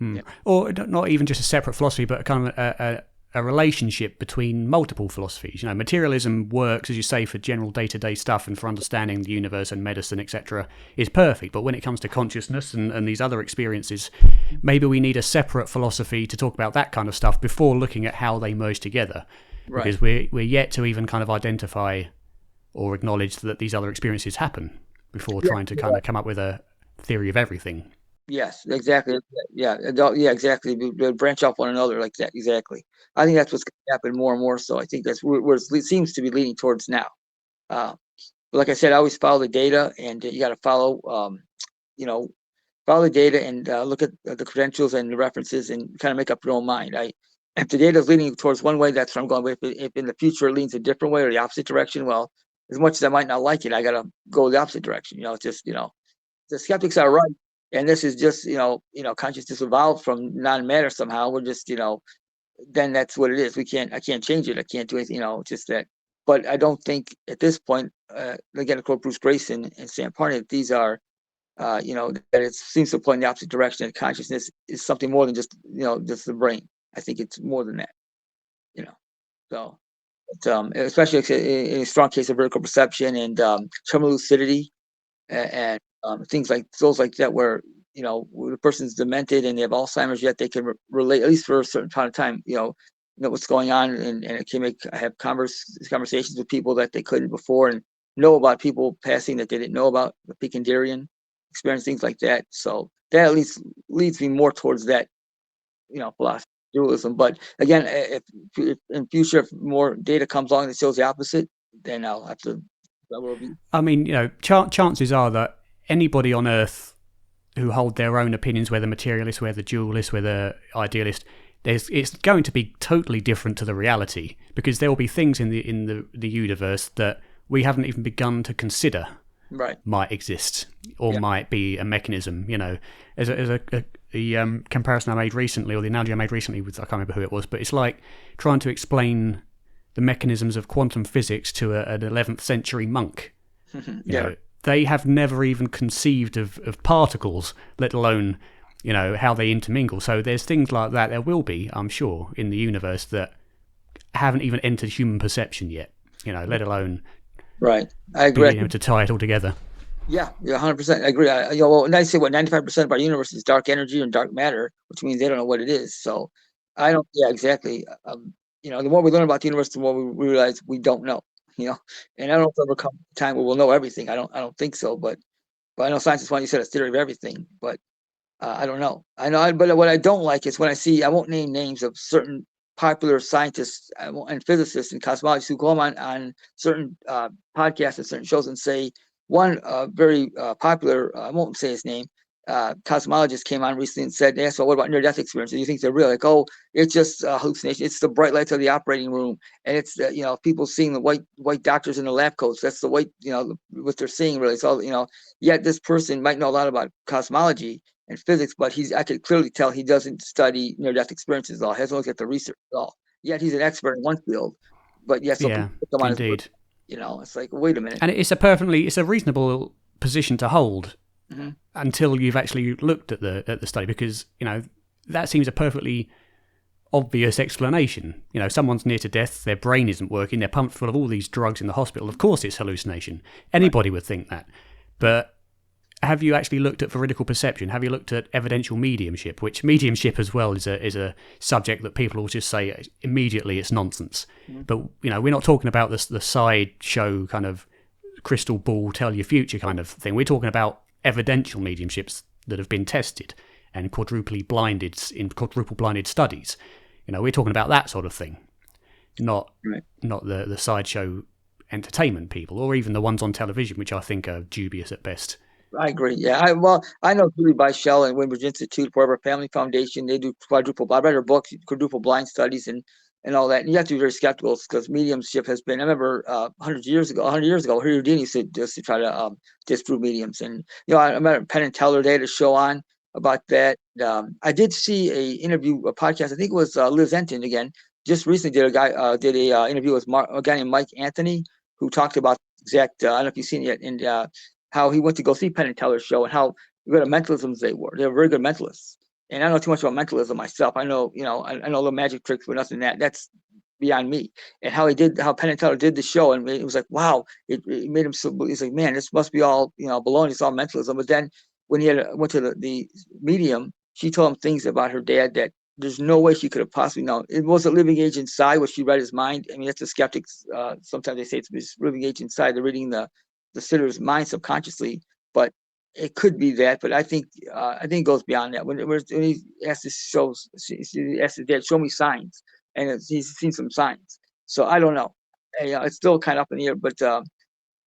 Yeah. Or not even just a separate philosophy, but kind of a relationship between multiple philosophies. Materialism works, as you say, for general day-to-day stuff and for understanding the universe and medicine, etc., is perfect. But when it comes to consciousness and these other experiences, maybe we need a separate philosophy to talk about that kind of stuff before looking at how they merge together. Right. Because we're yet to even kind of identify or acknowledge that these other experiences happen before trying to kind of come up with a theory of everything. Yes, exactly. Yeah, exactly. We branch off one another like that. Exactly. I think that's what's going to happen more and more. So I think that's where it seems to be leaning towards now. But like I said, I always follow the data, and you got to follow, follow the data and look at the credentials and the references and kind of make up your own mind. If the data is leaning towards one way, that's where I'm going. But if in the future it leans a different way or the opposite direction, well, as much as I might not like it, I got to go the opposite direction. It's just, the skeptics are right. And this is just, consciousness evolved from non-matter somehow. We're just, then that's what it is. I can't change it. I can't do anything, just that. But I don't think at this point, again, to quote Bruce Grayson and Sam Parney, that these are, that it seems to point in the opposite direction. That consciousness is something more than just, just the brain. I think it's more than that, So, especially in a strong case of vertical perception and terminal lucidity and things like those like that, where the person's demented and they have Alzheimer's, yet they can relate at least for a certain amount of time. Know what's going on, and it can have conversations with people that they couldn't before, and know about people passing that they didn't know about, the Picandirian experience, things like that. So that at least leads me more towards that, philosophy dualism. But again, if in future if more data comes along that shows the opposite, then I'll have to. I mean, chances are that anybody on Earth who hold their own opinions, whether materialist, whether dualist, whether idealist, it's going to be totally different to the reality, because there will be things in the universe that we haven't even begun to consider might exist or might be a mechanism. As the comparison I made recently, or the analogy I made recently with, I can't remember who it was, but it's like trying to explain the mechanisms of quantum physics to an 11th century monk. They have never even conceived of particles, let alone, how they intermingle. So there's things like that. There will be, I'm sure, in the universe that haven't even entered human perception yet, let alone I agree. being able to tie it all together. Yeah, 100%. I agree. When I say 95% of our universe is dark energy and dark matter, which means they don't know what it is. So I don't. Yeah, exactly. The more we learn about the universe, the more we realize we don't know. And I don't know if there'll ever come a time where we'll know everything. I don't think so. But I know science is one. You said a theory of everything, but I don't know. But what I don't like is when I see. I won't name names of certain popular scientists and physicists and cosmologists who go on certain podcasts and certain shows and say one very popular. I won't say his name. Cosmologist came on recently and said, "Yes, well, what about near-death experiences? Do you think they're real?" Like, oh, it's just hallucination. It's the bright lights of the operating room, and it's people seeing the white doctors in the lab coats. That's the white, what they're seeing really. It's all, Yet this person might know a lot about cosmology and physics, but I could clearly tell he doesn't study near-death experiences at all. He hasn't looked at the research at all. Yet he's an expert in one field, but yes, yeah, indeed. It's like, wait a minute. And it's a reasonable position to hold. Mm-hmm. Until you've actually looked at the study, because that seems a perfectly obvious explanation. Someone's near to death, their brain isn't working, they're pumped full of all these drugs in the hospital. Of course, it's hallucination. Anybody would think that. But have you actually looked at veridical perception? Have you looked at evidential mediumship? Which mediumship as well is a subject that people will just say immediately it's nonsense. Mm-hmm. But we're not talking about the sideshow kind of crystal ball tell your future kind of thing. We're talking about evidential mediumships that have been tested and quadruple blinded studies. We're talking about that sort of thing, not the sideshow entertainment people, or even the ones on television, which I think are dubious at best. I agree. Yeah. I know Julie Bichel and Woodbridge Institute, Forever Family Foundation. They do quadruple. I read her book, quadruple blind studies, and all that. And you have to be very skeptical, because mediumship has been. I remember 100 years ago, Houdini used to try to disprove mediums. And I remember Penn and Teller. They had a show on about that. I did see a podcast. I think it was Liz Enton again. Just recently, did a interview with a guy named Mike Anthony, who talked about exact. I don't know if you've seen it, and how he went to go see Penn and Teller's show, and how good at mentalisms they were. They were very good mentalists. And I don't know too much about mentalism myself. I know, I know little magic tricks, but nothing that's beyond me. And how Penn and Teller did the show, and it was like, wow, it made him so. He's like, man, this must be all baloney. It's all mentalism. But then when he went to the medium, she told him things about her dad that there's no way she could have possibly known. It was a living age inside, what she read his mind. I mean, that's the skeptics. Sometimes they say it's this living age inside. They're reading the sitter's mind subconsciously, but it could be that. But I think it goes beyond that. When he asked he asked his dad, show me signs, and he's seen some signs. So I don't know. It's still kind of up in the air, but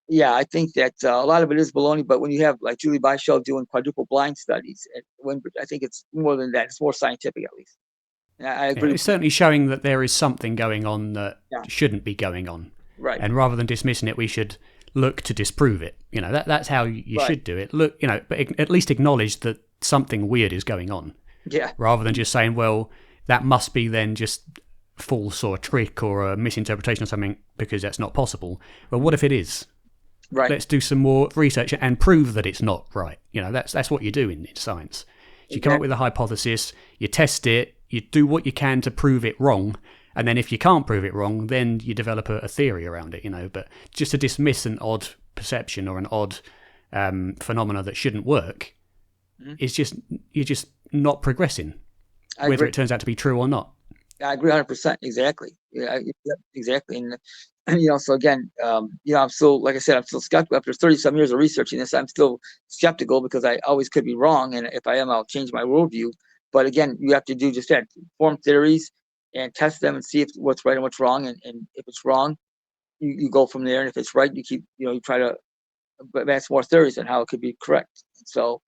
yeah, I think that a lot of it is baloney. But when you have like Julie Beischel doing quadruple blind studies, I think it's more than that. It's more scientific, at least. And I agree. It's certainly showing that there is something going on that shouldn't be going on. Right. And rather than dismissing it, we should look to disprove it. That's how you should do it. Look, but at least acknowledge that something weird is going on. Yeah. Rather than just saying, well, that must be then just false or a trick or a misinterpretation or something, because that's not possible. Well, what if it is? Right. Let's do some more research and prove that it's not right. That's what you do in science. You come up with a hypothesis, you test it, you do what you can to prove it wrong, and then if you can't prove it wrong, then you develop a theory around it. But just to dismiss an odd perception or an odd phenomena that shouldn't work is you're just not progressing, whether it turns out to be true or not. I agree 100%. Exactly. Yeah, exactly. And so again, I'm still, like I said, I'm still skeptical. After 30-some years of researching this, I'm still skeptical because I always could be wrong. And if I am, I'll change my worldview. But again, you have to do just that, form theories and test them and see if what's right and what's wrong. And if it's wrong, you go from there. And if it's right, you keep, you try to advance more theories on how it could be correct. So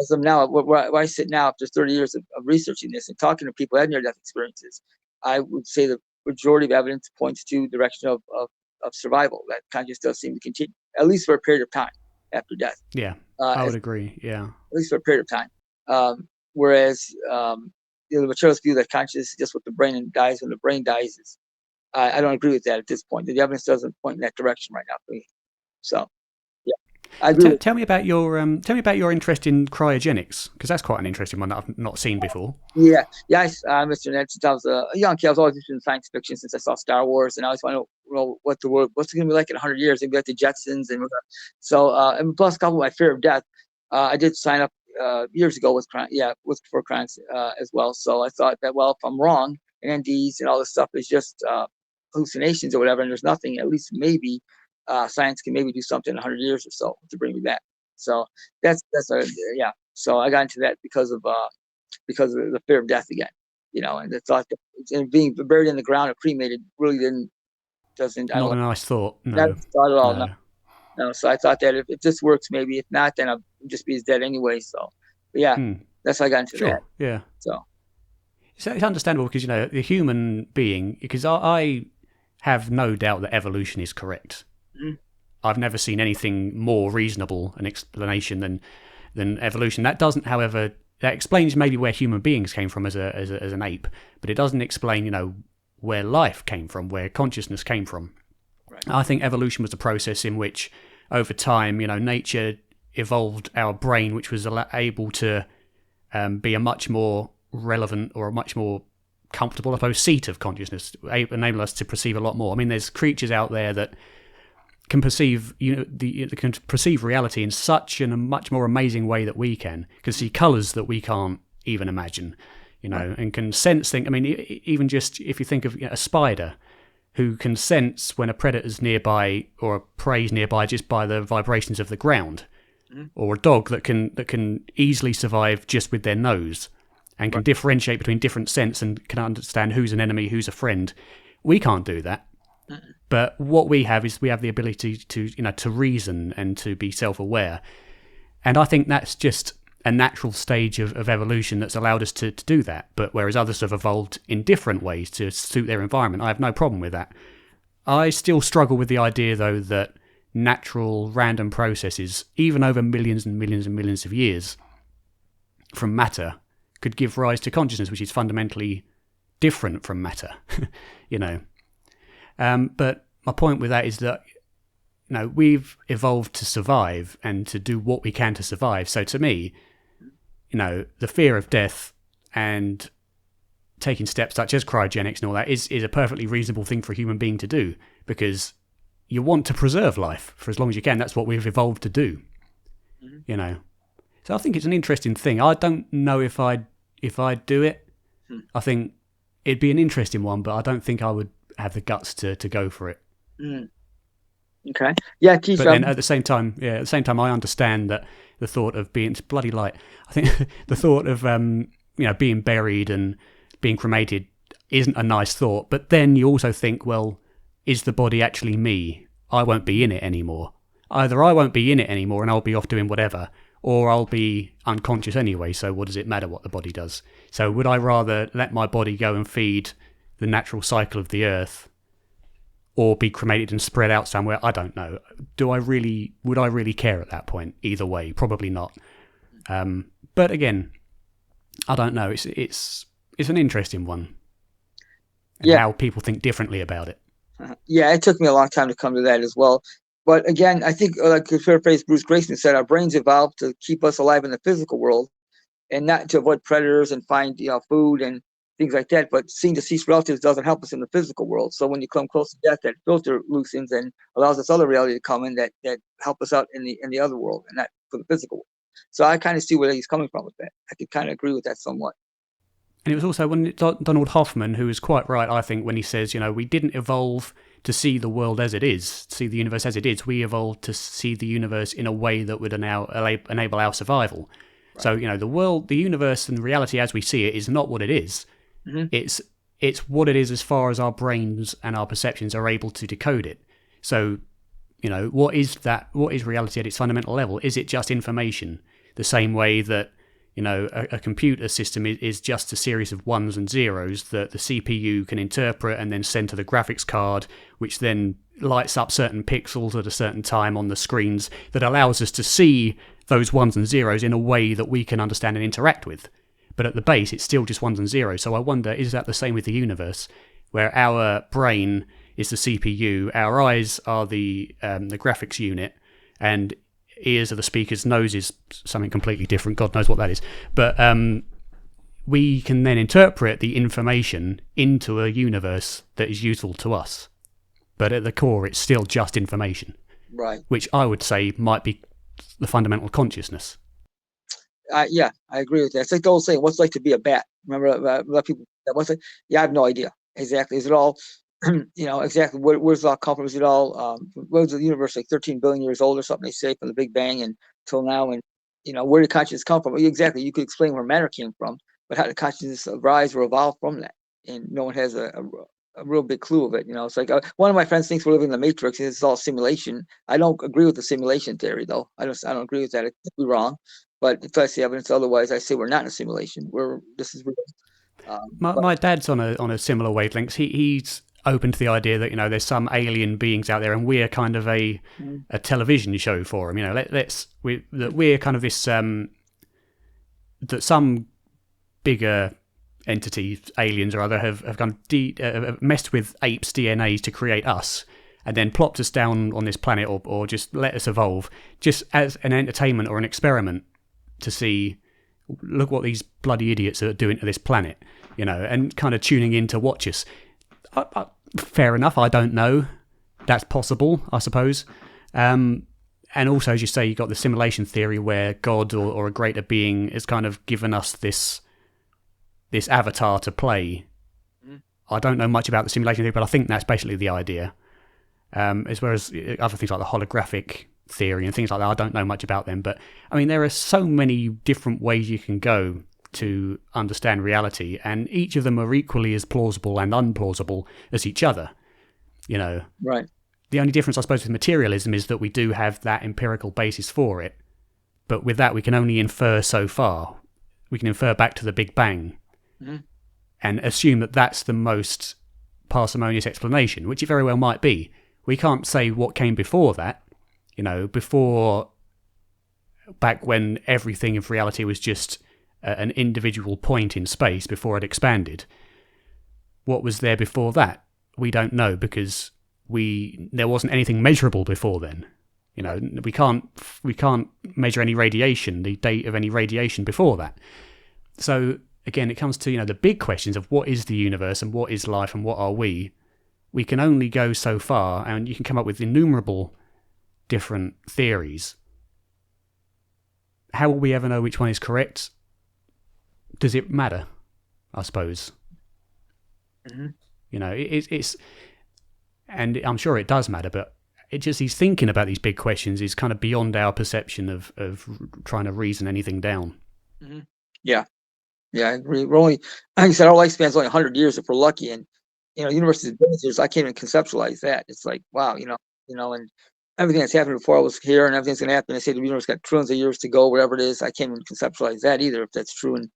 as of now, where I sit now, after 30 years of researching this and talking to people who had near-death experiences, I would say the majority of evidence points to the direction of survival. That consciousness does seem to continue, at least for a period of time after death. Yeah, I would agree. Yeah, at least for a period of time. Whereas the materialist view that consciousness is just with the brain and dies when the brain dies is, I don't agree with that at this point. The evidence doesn't point in that direction right now for me. So. Tell me about your interest in cryogenics, because that's quite an interesting one that I've not seen before. Yeah, Mr. Ned, since I was a young kid, I was always interested in science fiction since I saw Star Wars, and I always want to know what's it going to be like in 100 years. Maybe like the Jetsons, and and plus a couple of my fear of death. I did sign up years ago for Cryogenics as well. So I thought that, well, if I'm wrong, and NDs and all this stuff is just hallucinations or whatever, and there's nothing, at least maybe. Science can maybe do something in 100 years or so to bring me back. So that's So I got into that because of the fear of death again, and the thought that being buried in the ground or cremated really doesn't. Not a nice thought. No. Not a thought at all. No. So I thought that if this works, maybe. If not, then I'll just be as dead anyway. So, but that's how I got into that. Yeah. So it's understandable because the human being. Because I have no doubt that evolution is correct. I've never seen anything more reasonable an explanation than evolution. That doesn't, however, that explains maybe where human beings came from as an ape, but it doesn't explain, where life came from, where consciousness came from. Right. I think evolution was a process in which, over time, nature evolved our brain, which was able to be a much more relevant or a much more comfortable, I suppose, seat of consciousness, enable us to perceive a lot more. I mean, there's creatures out there that can perceive can perceive reality in such a much more amazing way that we can see colours that we can't even imagine, and can sense things. I mean, even just if you think of a spider who can sense when a predator's nearby or a prey's nearby just by the vibrations of the ground, or a dog that can easily survive just with their nose and can differentiate between different scents and can understand who's an enemy, who's a friend. We can't do that. But what we have is we have the ability to reason and to be self-aware. And I think that's just a natural stage of evolution that's allowed us to do that. But whereas others have evolved in different ways to suit their environment, I have no problem with that. I still struggle with the idea, though, that natural random processes, even over millions and millions and millions of years, from matter could give rise to consciousness, which is fundamentally different from matter. you know. But my point with that is that we've evolved to survive and to do what we can to survive. So to me, the fear of death and taking steps such as cryogenics and all that is a perfectly reasonable thing for a human being to do, because you want to preserve life for as long as you can. That's what we've evolved to do. So I think it's an interesting thing. I don't know if I'd do it. I think it'd be an interesting one, but I don't think I would have the guts to go for it. Okay. Yeah, but then at the same time, I understand that the thought of being, it's bloody light. I think the thought of being buried and being cremated isn't a nice thought. But then you also think, well, is the body actually me? I won't be in it anymore. Either I won't be in it anymore and I'll be off doing whatever, or I'll be unconscious anyway, so what does it matter what the body does? So would I rather let my body go and feed the natural cycle of the earth, or be cremated and spread out somewhere? I don't know. Would I really care at that point? Either way, probably not. But again, I don't know. It's an interesting one. And how people think differently about it. Yeah, it took me a long time to come to that as well. But again, I think, like to paraphrase Bruce Grayson said, our brains evolved to keep us alive in the physical world and not to avoid predators and find food and things like that. But seeing deceased relatives doesn't help us in the physical world. So when you come close to death, that filter loosens and allows this other reality to come in that help us out in the other world and not for the physical world. So I kind of see where he's coming from with that. I could kind of agree with that somewhat. And it was also when Donald Hoffman, who was quite right, I think, when he says, we didn't evolve to see the world as it is, see the universe as it is. We evolved to see the universe in a way that would enable our survival. Right. So, the world, the universe and reality as we see it is not what it is. Mm-hmm. It's what it is as far as our brains and our perceptions are able to decode it. So, what is that? What is reality at its fundamental level? Is it just information? The same way that a computer system is just a series of ones and zeros that the CPU can interpret and then send to the graphics card, which then lights up certain pixels at a certain time on the screens that allows us to see those ones and zeros in a way that we can understand and interact with. But at the base, it's still just ones and zeros. So I wonder, is that the same with the universe, where our brain is the CPU, our eyes are the graphics unit, and ears are the speakers, nose is something completely different, God knows what that is. But we can then interpret the information into a universe that is useful to us. But at the core, it's still just information. Right. Which I would say might be the fundamental consciousness. Yeah, I agree with that. It's like the old saying, what's it like to be a bat? Remember, a lot of people, what's it? Yeah, I have no idea. Exactly. Is it all, exactly, where's it all come from? Is it all, was the universe like 13 billion years old or something, they say, from the Big Bang until now? And, where did consciousness come from? Exactly. You could explain where matter came from, but how did consciousness rise or evolve from that? And no one has a real big clue of it. It's like one of my friends thinks we're living in the Matrix and it's all simulation. I don't agree with the simulation theory, though. I don't agree with that. It could be wrong. But until I see evidence otherwise, I say we're not in a simulation. This is real. My dad's on a similar wavelength. He's open to the idea that there's some alien beings out there, and we're kind of a television show for them. We're kind of this that some bigger entities, aliens or other, have kind of messed with apes' DNAs to create us, and then plopped us down on this planet, or just let us evolve, just as an entertainment or an experiment to see, look what these bloody idiots are doing to this planet, and kind of tuning in to watch us. Fair enough, I don't know. That's possible, I suppose. And also, as you say, you've got the simulation theory where God or a greater being has kind of given us this avatar to play. Mm. I don't know much about the simulation theory, but I think that's basically the idea. As well as other things like the holographic theory and things like that. I don't know much about them, but I mean, there are so many different ways you can go to understand reality, and each of them are equally as plausible and unplausible as each other. Right. The only difference, I suppose, with materialism is that we do have that empirical basis for it, but with that we can only infer so far. We can infer back to the Big Bang, mm-hmm. and assume that that's the most parsimonious explanation, which it very well might be. We can't say what came before that. Before, back when everything of reality was just an individual point in space before it expanded. What was there before that? We don't know, because there wasn't anything measurable before then. You know, we can't measure any radiation, the date of any radiation before that. So again, it comes to, you know, the big questions of what is the universe and what is life and what are we. We can only go so far, and you can come up with innumerable different theories. How will we ever know which one is correct? Does it matter? I suppose. Mm-hmm. You know, it's, and I'm sure it does matter, but it just, he's thinking about these big questions is kind of beyond our perception of trying to reason anything down. Mm-hmm. Yeah, I agree. We're only, like you said, our lifespan's only 100 years if we're lucky, and you know, universe is billions years. I can't even conceptualize that. It's like, wow, you know, and everything that's happened before I was here, and everything's going to happen. They say the universe got trillions of years to go, whatever it is. I can't even conceptualize that either, if that's true. And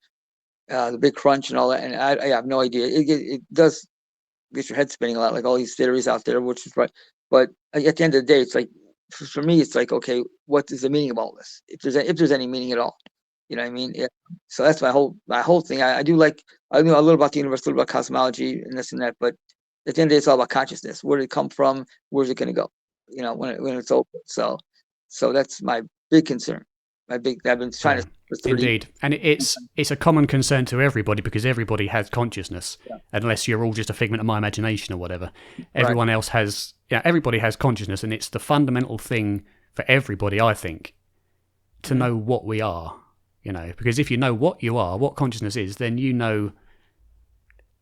the big crunch and all that, and I have no idea. It does get your head spinning a lot, like all these theories out there, which is right. But at the end of the day, it's like, for me, it's like, okay, what is the meaning of all this? If there's any meaning at all, you know what I mean? Yeah. So that's my whole thing. I do like, I know a little about the universe, a little about cosmology and this and that, but at the end of the day, it's all about consciousness. Where did it come from? Where's it going to go? You know, when it's over. So that's my big concern. I've been trying to. Indeed, and it's a common concern to everybody, because everybody has consciousness, unless you're all just a figment of my imagination or whatever. Everyone else has, everybody has consciousness, and it's the fundamental thing for everybody, I think, to know what we are. You know, because if you know what you are, what consciousness is, then you know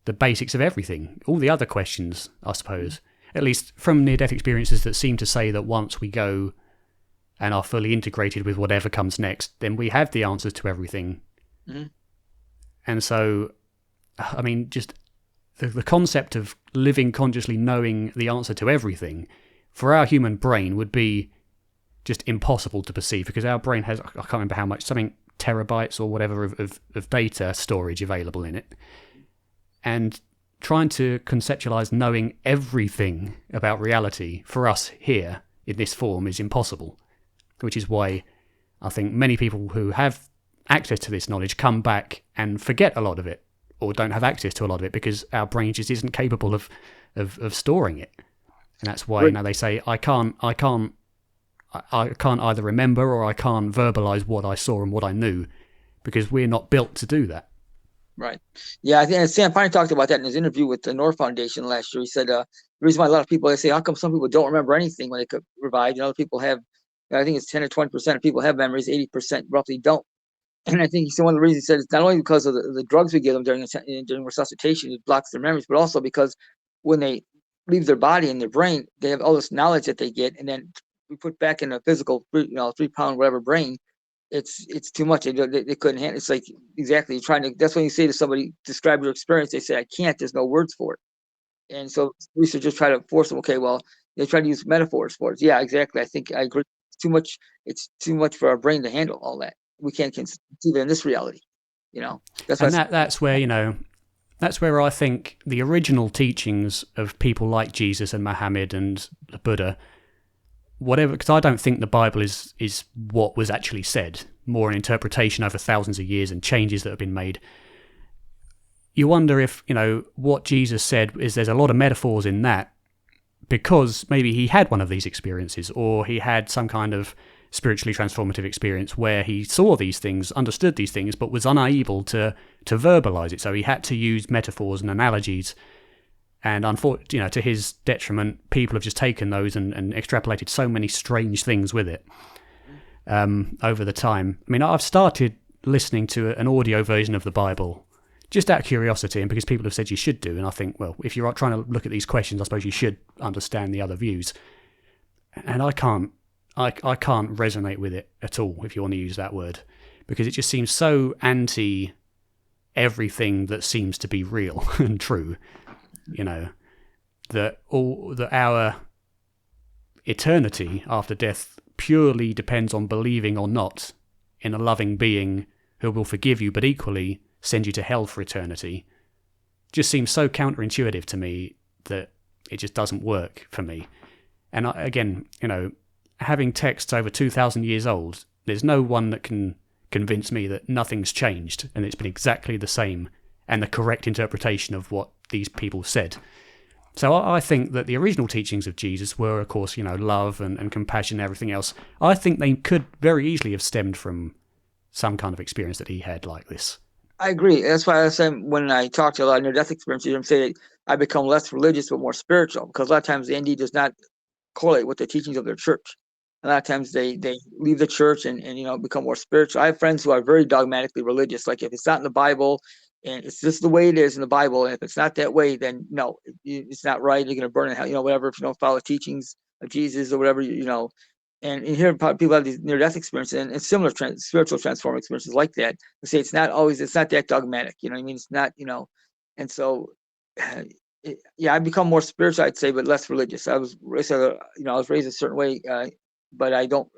the basics of everything. All the other questions, I suppose, at least from near-death experiences that seem to say that once we go and are fully integrated with whatever comes next, then we have the answers to everything. Mm-hmm. And so, I mean, just the concept of living consciously knowing the answer to everything, for our human brain would be just impossible to perceive, because our brain has, I can't remember how much, something terabytes or whatever of data storage available in it. And trying to conceptualize knowing everything about reality for us here in this form is impossible. Which is why I think many people who have access to this knowledge come back and forget a lot of it, or don't have access to a lot of it, because our brain just isn't capable of storing it. And that's why, you know, they say, I can't either remember or I can't verbalize what I saw and what I knew, because we're not built to do that. Right. Yeah, I think Sam Pine talked about that in his interview with the North Foundation last year. He said the reason why a lot of people, they say, how come some people don't remember anything when they could revive, and other people have, I think it's 10 or 20% of people have memories, 80% roughly don't. And I think he said one of the reasons he said it's not only because of the drugs we give them during resuscitation, it blocks their memories, but also because when they leave their body and their brain, they have all this knowledge that they get, and then we put back in a physical, 3-pound whatever brain, it's too much. They couldn't handle it. It's like, exactly, that's when you say to somebody, describe your experience, they say, I can't, there's no words for it. And so researchers try to force them, okay, well, they try to use metaphors for it. Yeah, exactly. I think I agree. It's too much for our brain to handle all that. We can't conceive it in this reality, you know. That's where I think the original teachings of people like Jesus and Muhammad and the Buddha, whatever, because I don't think the Bible is what was actually said, more an interpretation over thousands of years and changes that have been made. You wonder if, you know, what Jesus said is, there's a lot of metaphors in that, because maybe he had one of these experiences, or he had some kind of spiritually transformative experience where he saw these things, understood these things, but was unable to verbalize it. So he had to use metaphors and analogies. And unfortunately, you know, to his detriment, people have just taken those and extrapolated so many strange things with it over the time. I mean, I've started listening to an audio version of the Bible just out of curiosity, and because people have said you should do. And I think, well, if you're trying to look at these questions, I suppose you should understand the other views. And I can't resonate with it at all, if you want to use that word, because it just seems so anti everything that seems to be real and true. You know, that our eternity after death purely depends on believing or not in a loving being who will forgive you, but equally send you to hell for eternity, just seems so counterintuitive to me that it just doesn't work for me. And again, you know, having texts over 2,000 years old, there's no one that can convince me that nothing's changed and it's been exactly the same and the correct interpretation of what these people said. So I think that the original teachings of Jesus were, of course, love and compassion and everything else. I think they could very easily have stemmed from some kind of experience that he had like this. I agree. That's why I say when I talk to a lot of near-death experiences, I'm saying I become less religious but more spiritual, because a lot of times the ND does not correlate with the teachings of their church. A lot of times they leave the church and become more spiritual. I have friends who are very dogmatically religious. Like if it's not in the Bible and it's just the way it is in the Bible, and if it's not that way, then no, it's not right. You're going to burn in hell, whatever, if you don't follow the teachings of Jesus or whatever, And here people have these near-death experiences and similar spiritual transform experiences like that. They say it's not that dogmatic. You know what I mean? It's not, and so yeah, I become more spiritual, I'd say, but less religious. I was raised a certain way, but I don't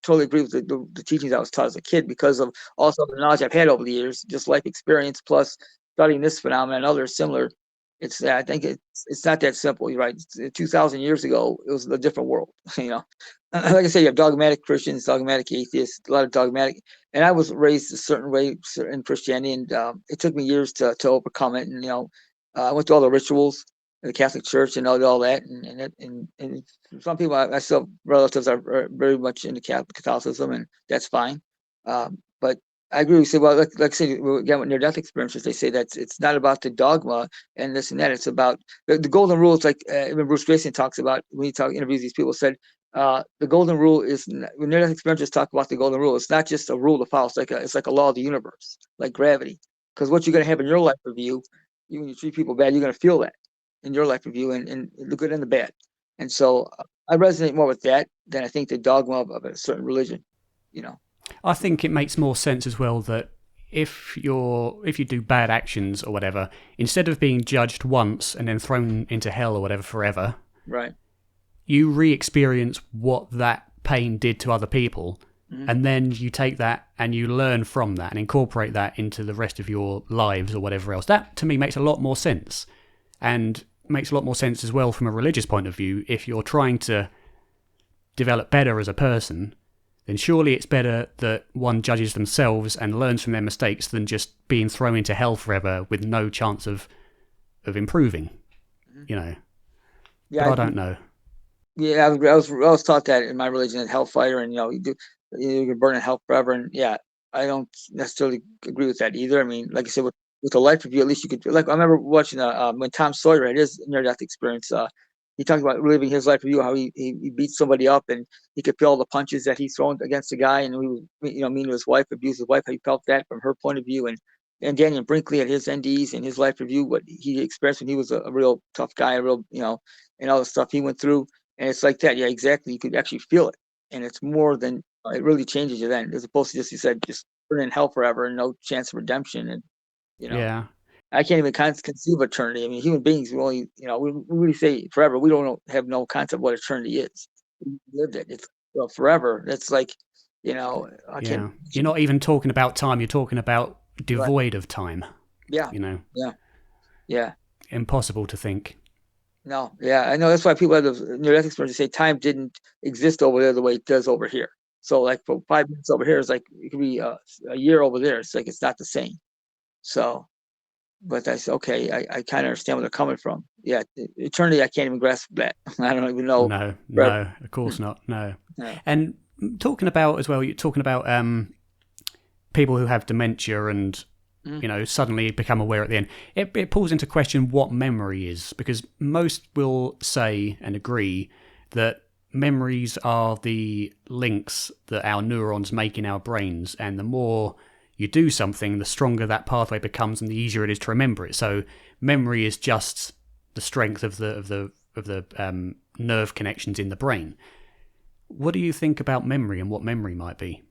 totally agree with the teachings I was taught as a kid, because of also the knowledge I've had over the years, just life experience plus studying this phenomenon and others similar. I think it's not that simple. You're right. 2,000 years ago, it was a different world. Like I say, you have dogmatic Christians, dogmatic atheists, a lot of dogmatic. And I was raised a certain way in Christianity, and it took me years to overcome it. And I went to all the rituals in the Catholic Church and all that. And some people, I still relatives are very much into Catholicism, and that's fine. But I agree. We say, well, like I say, again, with near-death experiences, they say that it's not about the dogma and this and that. It's about the golden rule. It's like even Bruce Grayson talks about when he interviews these people. Said the golden rule is, when near-death experiences talk about the golden rule, it's not just a rule to follow. It's like a law of the universe, like gravity. Because what you're going to have in your life review, when you treat people bad, you're going to feel that in your life review, and the good and the bad. And so I resonate more with that than I think the dogma of a certain religion. I think it makes more sense as well that if you do bad actions or whatever, instead of being judged once and then thrown into hell or whatever forever, right, you re-experience what that pain did to other people, and then you take that and you learn from that and incorporate that into the rest of your lives or whatever else. That to me makes a lot more sense, and makes a lot more sense as well from a religious point of view. If you're trying to develop better as a person, then surely it's better that one judges themselves and learns from their mistakes than just being thrown into hell forever with no chance of improving. Yeah, but I don't know. Yeah, I was taught that in my religion, that hellfire, and you can burn in hell forever. And yeah, I don't necessarily agree with that either. I mean, like I said, with the life review, at least you could, like, I remember watching when Tom Sawyer had his near-death experience. He talked about reliving his life review, how he beat somebody up, and he could feel the punches that he thrown against the guy, and he was mean to his wife, abused his wife. How he felt that from her point of view, and Daniel Brinkley had his NDs and his life review, what he experienced when he was a real tough guy, a real and all the stuff he went through. And it's like that. Yeah, exactly. You could actually feel it. And it's more than, it really changes you then, as opposed to just, you said, just burn in hell forever and no chance of redemption. And, Yeah. I can't even conceive of eternity. I mean, human beings, we only, we really say forever. We don't have no concept of what eternity is. We lived it. It's forever. It's like, I can't. You're not even talking about time. You're talking about devoid of time. Yeah. Yeah. Impossible to think. No, yeah, I know. That's why people have the near-death experience say time didn't exist over there the way it does over here. So, like, for 5 minutes over here, it's like it could be a year over there. It's like it's not the same. So, but that's okay. I kind of understand where they're coming from. Yeah, eternity, I can't even grasp that. I don't even know. No, of course not. No. Yeah. And talking about as well, you're talking about people who have dementia and suddenly become aware at the end. It pulls into question what memory is, because most will say and agree that memories are the links that our neurons make in our brains, and the more you do something, the stronger that pathway becomes and the easier it is to remember it. So memory is just the strength of the nerve connections in the brain. What do you think about memory and what memory might be?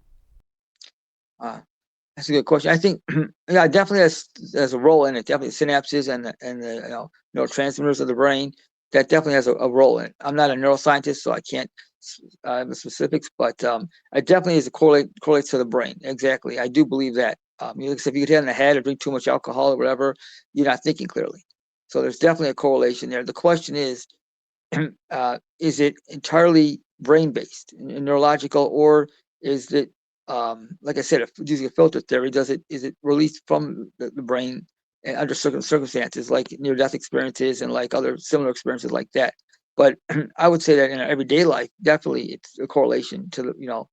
That's a good question. I think, yeah, it definitely has a role in it. Definitely synapses and the neurotransmitters of the brain. That definitely has a role in it. I'm not a neuroscientist, so I can't have the specifics, but it definitely is correlates to the brain. Exactly, I do believe that. If you get hit in the head or drink too much alcohol or whatever, you're not thinking clearly. So there's definitely a correlation there. The question is it entirely brain based and neurological, or is it like I said, if using a filter theory, is it released from the brain and under certain circumstances, like near death experiences and like other similar experiences like that. But I would say that in our everyday life, definitely it's a correlation to the, you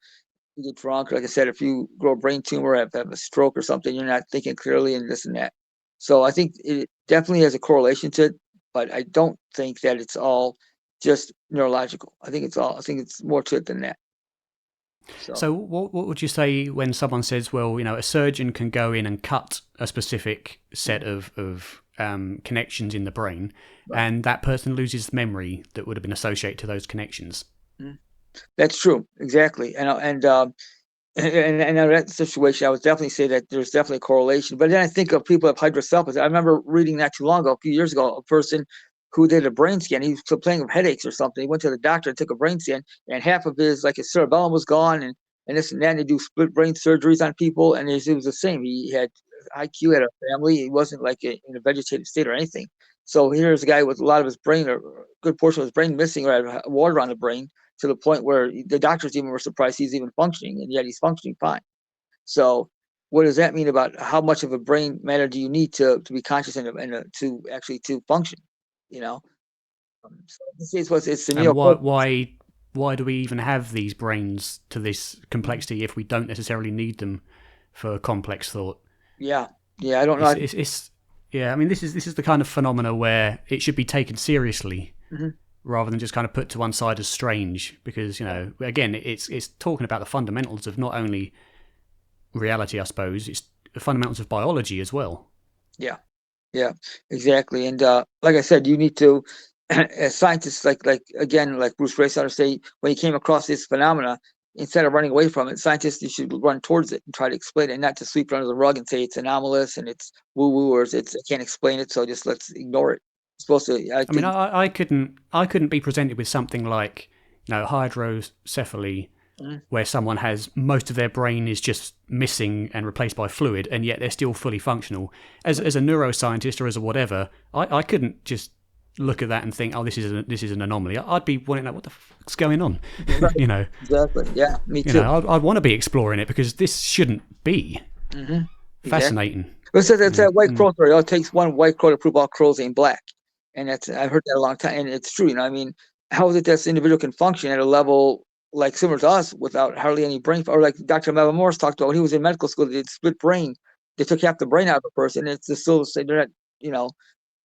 get drunk. Like I said, if you grow a brain tumor, have a stroke or something, you're not thinking clearly and this and that. So I think it definitely has a correlation to it, but I don't think that it's all just neurological. I think it's more to it than that. So So, what would you say when someone says, well, a surgeon can go in and cut a specific set of connections in the brain, right. and that person loses memory that would have been associated to those connections? Mhm. That's true, exactly. And in that situation, I would definitely say that there's definitely a correlation. But then I think of people with hydrocephalus. I remember reading not too long ago, a few years ago, a person who did a brain scan. He was complaining of headaches or something. He went to the doctor and took a brain scan, and half of his cerebellum was gone, and this and that. And they do split brain surgeries on people, and it was the same. He had IQ, had a family. He wasn't like in a vegetative state or anything. So here's a guy with a lot of his brain, or a good portion of his brain missing, or had water on the brain, to the point where the doctors even were surprised he's even functioning, and yet he's functioning fine. So, what does that mean about how much of a brain matter do you need to be conscious and to actually to function? You know, so it's the And neocortex. why do we even have these brains to this complexity if we don't necessarily need them for complex thought? Yeah, yeah. I don't know. It's yeah. I mean, this is the kind of phenomena where it should be taken seriously Mhm. rather than just kind of put to one side as strange, because again, it's talking about the fundamentals of not only reality, I suppose, it's the fundamentals of biology as well. Yeah, yeah, exactly. And like I said, you need to, as scientists, like again, like Bruce Rayson say, when he came across this phenomena, instead of running away from it, scientists you should run towards it and try to explain it, not to sweep it under the rug and say it's anomalous and it's woo woo or it's I can't explain it, so just let's ignore it. It's supposed to, I I mean, think. I couldn't be presented with something like hydrocephaly, Mhm. where someone has most of their brain is just missing and replaced by fluid, and yet they're still fully functional. As a neuroscientist or as a whatever, I couldn't just look at that and think, oh, this is an anomaly. I'd be wanting to know what the fuck's going on. Right. you know, Exactly. Yeah, me too. I'd want to be exploring it because this shouldn't be Hmm. Exactly. fascinating. But so that's Mm, that white mm. crow story. It takes one white crow to prove all crows ain't black, and that's I've heard that a long time, and it's true. I mean, how is it that this individual can function at a level like similar to us without hardly any brain, or like Dr. Melvin Morris talked about when he was in medical school, they did split brain. They took half the brain out of a person, and it's just still they're not, you know,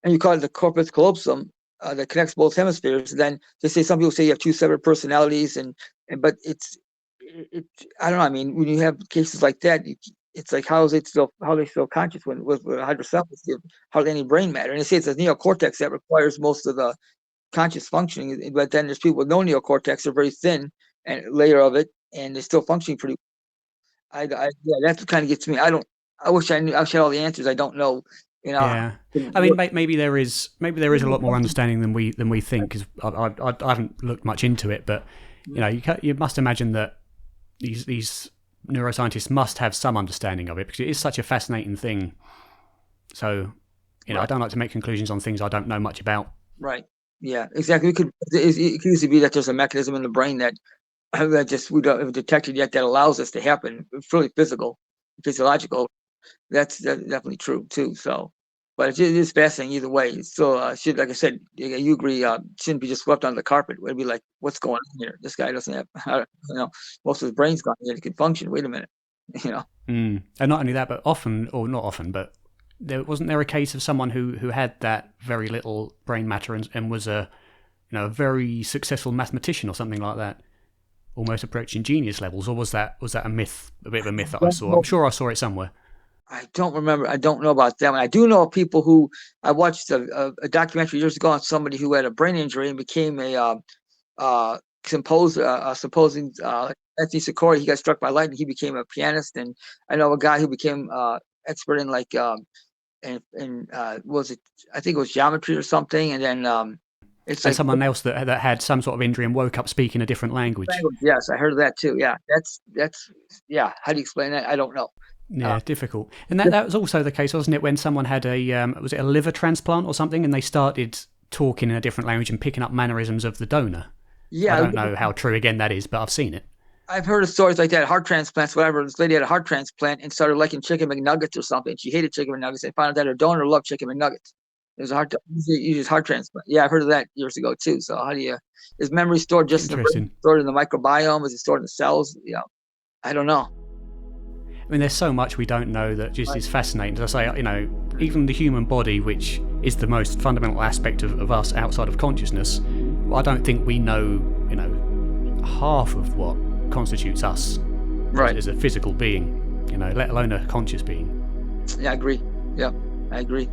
and you call it the corpus callosum that connects both hemispheres. Then they say some people say you have two separate personalities, and but it I don't know. I mean, when you have cases like that, it's like how are they still conscious when with hydrocephalus, you have hardly any brain matter. And they say it's the neocortex that requires most of the conscious functioning, but then there's people with no neocortex, they're very thin and layer of it, and they're still functioning pretty. Yeah, that's what kind of gets me. I wish I knew. I wish I had all the answers. I don't know. You know. Yeah, I mean, maybe there is a lot more understanding than we think. Because I haven't looked much into it, but you must imagine that these neuroscientists must have some understanding of it because it is such a fascinating thing. So, I Right. don't like to make conclusions on things I don't know much about. Right. Yeah. Exactly. It could easily be that there's a mechanism in the brain that that just we don't have detected yet that allows this to happen. It's really physiological. That's definitely true too. So, but it is fascinating either way. It's still should, like I said, you agree, shouldn't be just swept under the carpet. It'd be like, what's going on here? This guy doesn't have, most of his brain's gone. Yet he can function. Wait a minute, you know. And not only that, but often, or not often, but there a case of someone who had that very little brain matter and was a very successful mathematician or something like that, almost approaching genius levels, or was that a myth, a bit of a myth that I saw? I'm sure I saw it somewhere. I don't remember. I don't know about them. I do know of people who I watched a documentary years ago on somebody who had a brain injury and became a supposing Anthony Sikori. He got struck by lightning. He became a pianist, and I know a guy who became expert in like and was it? I think it was geometry or something. And then it's And like someone else that had some sort of injury and woke up speaking a different language. language. Yes, I heard of that too. Yeah, that's yeah. How do you explain that? I don't know. Uh, Yeah, difficult. And that was also the case, wasn't it, when someone had was it a liver transplant or something, and they started talking in a different language and picking up mannerisms of the donor. I yeah, don't know how true again that is, but I've seen it. I've heard of stories like that, heart transplants, whatever. This lady had a heart transplant and started liking chicken McNuggets or something. She hated chicken McNuggets. They found out that her donor loved chicken McNuggets. It was a usually heart transplant. Yeah, I've heard of that years ago too. So how do you, is memory stored just in the brain, Interesting. stored in the microbiome? Is it stored in the cells? I don't know. I mean, there's so much we don't know that just is fascinating. As I say, even the human body, which is the most fundamental aspect of us outside of consciousness, well, I don't think we know, half of what constitutes us as a physical being, let alone a conscious being. Yeah, I agree. Yeah, I agree.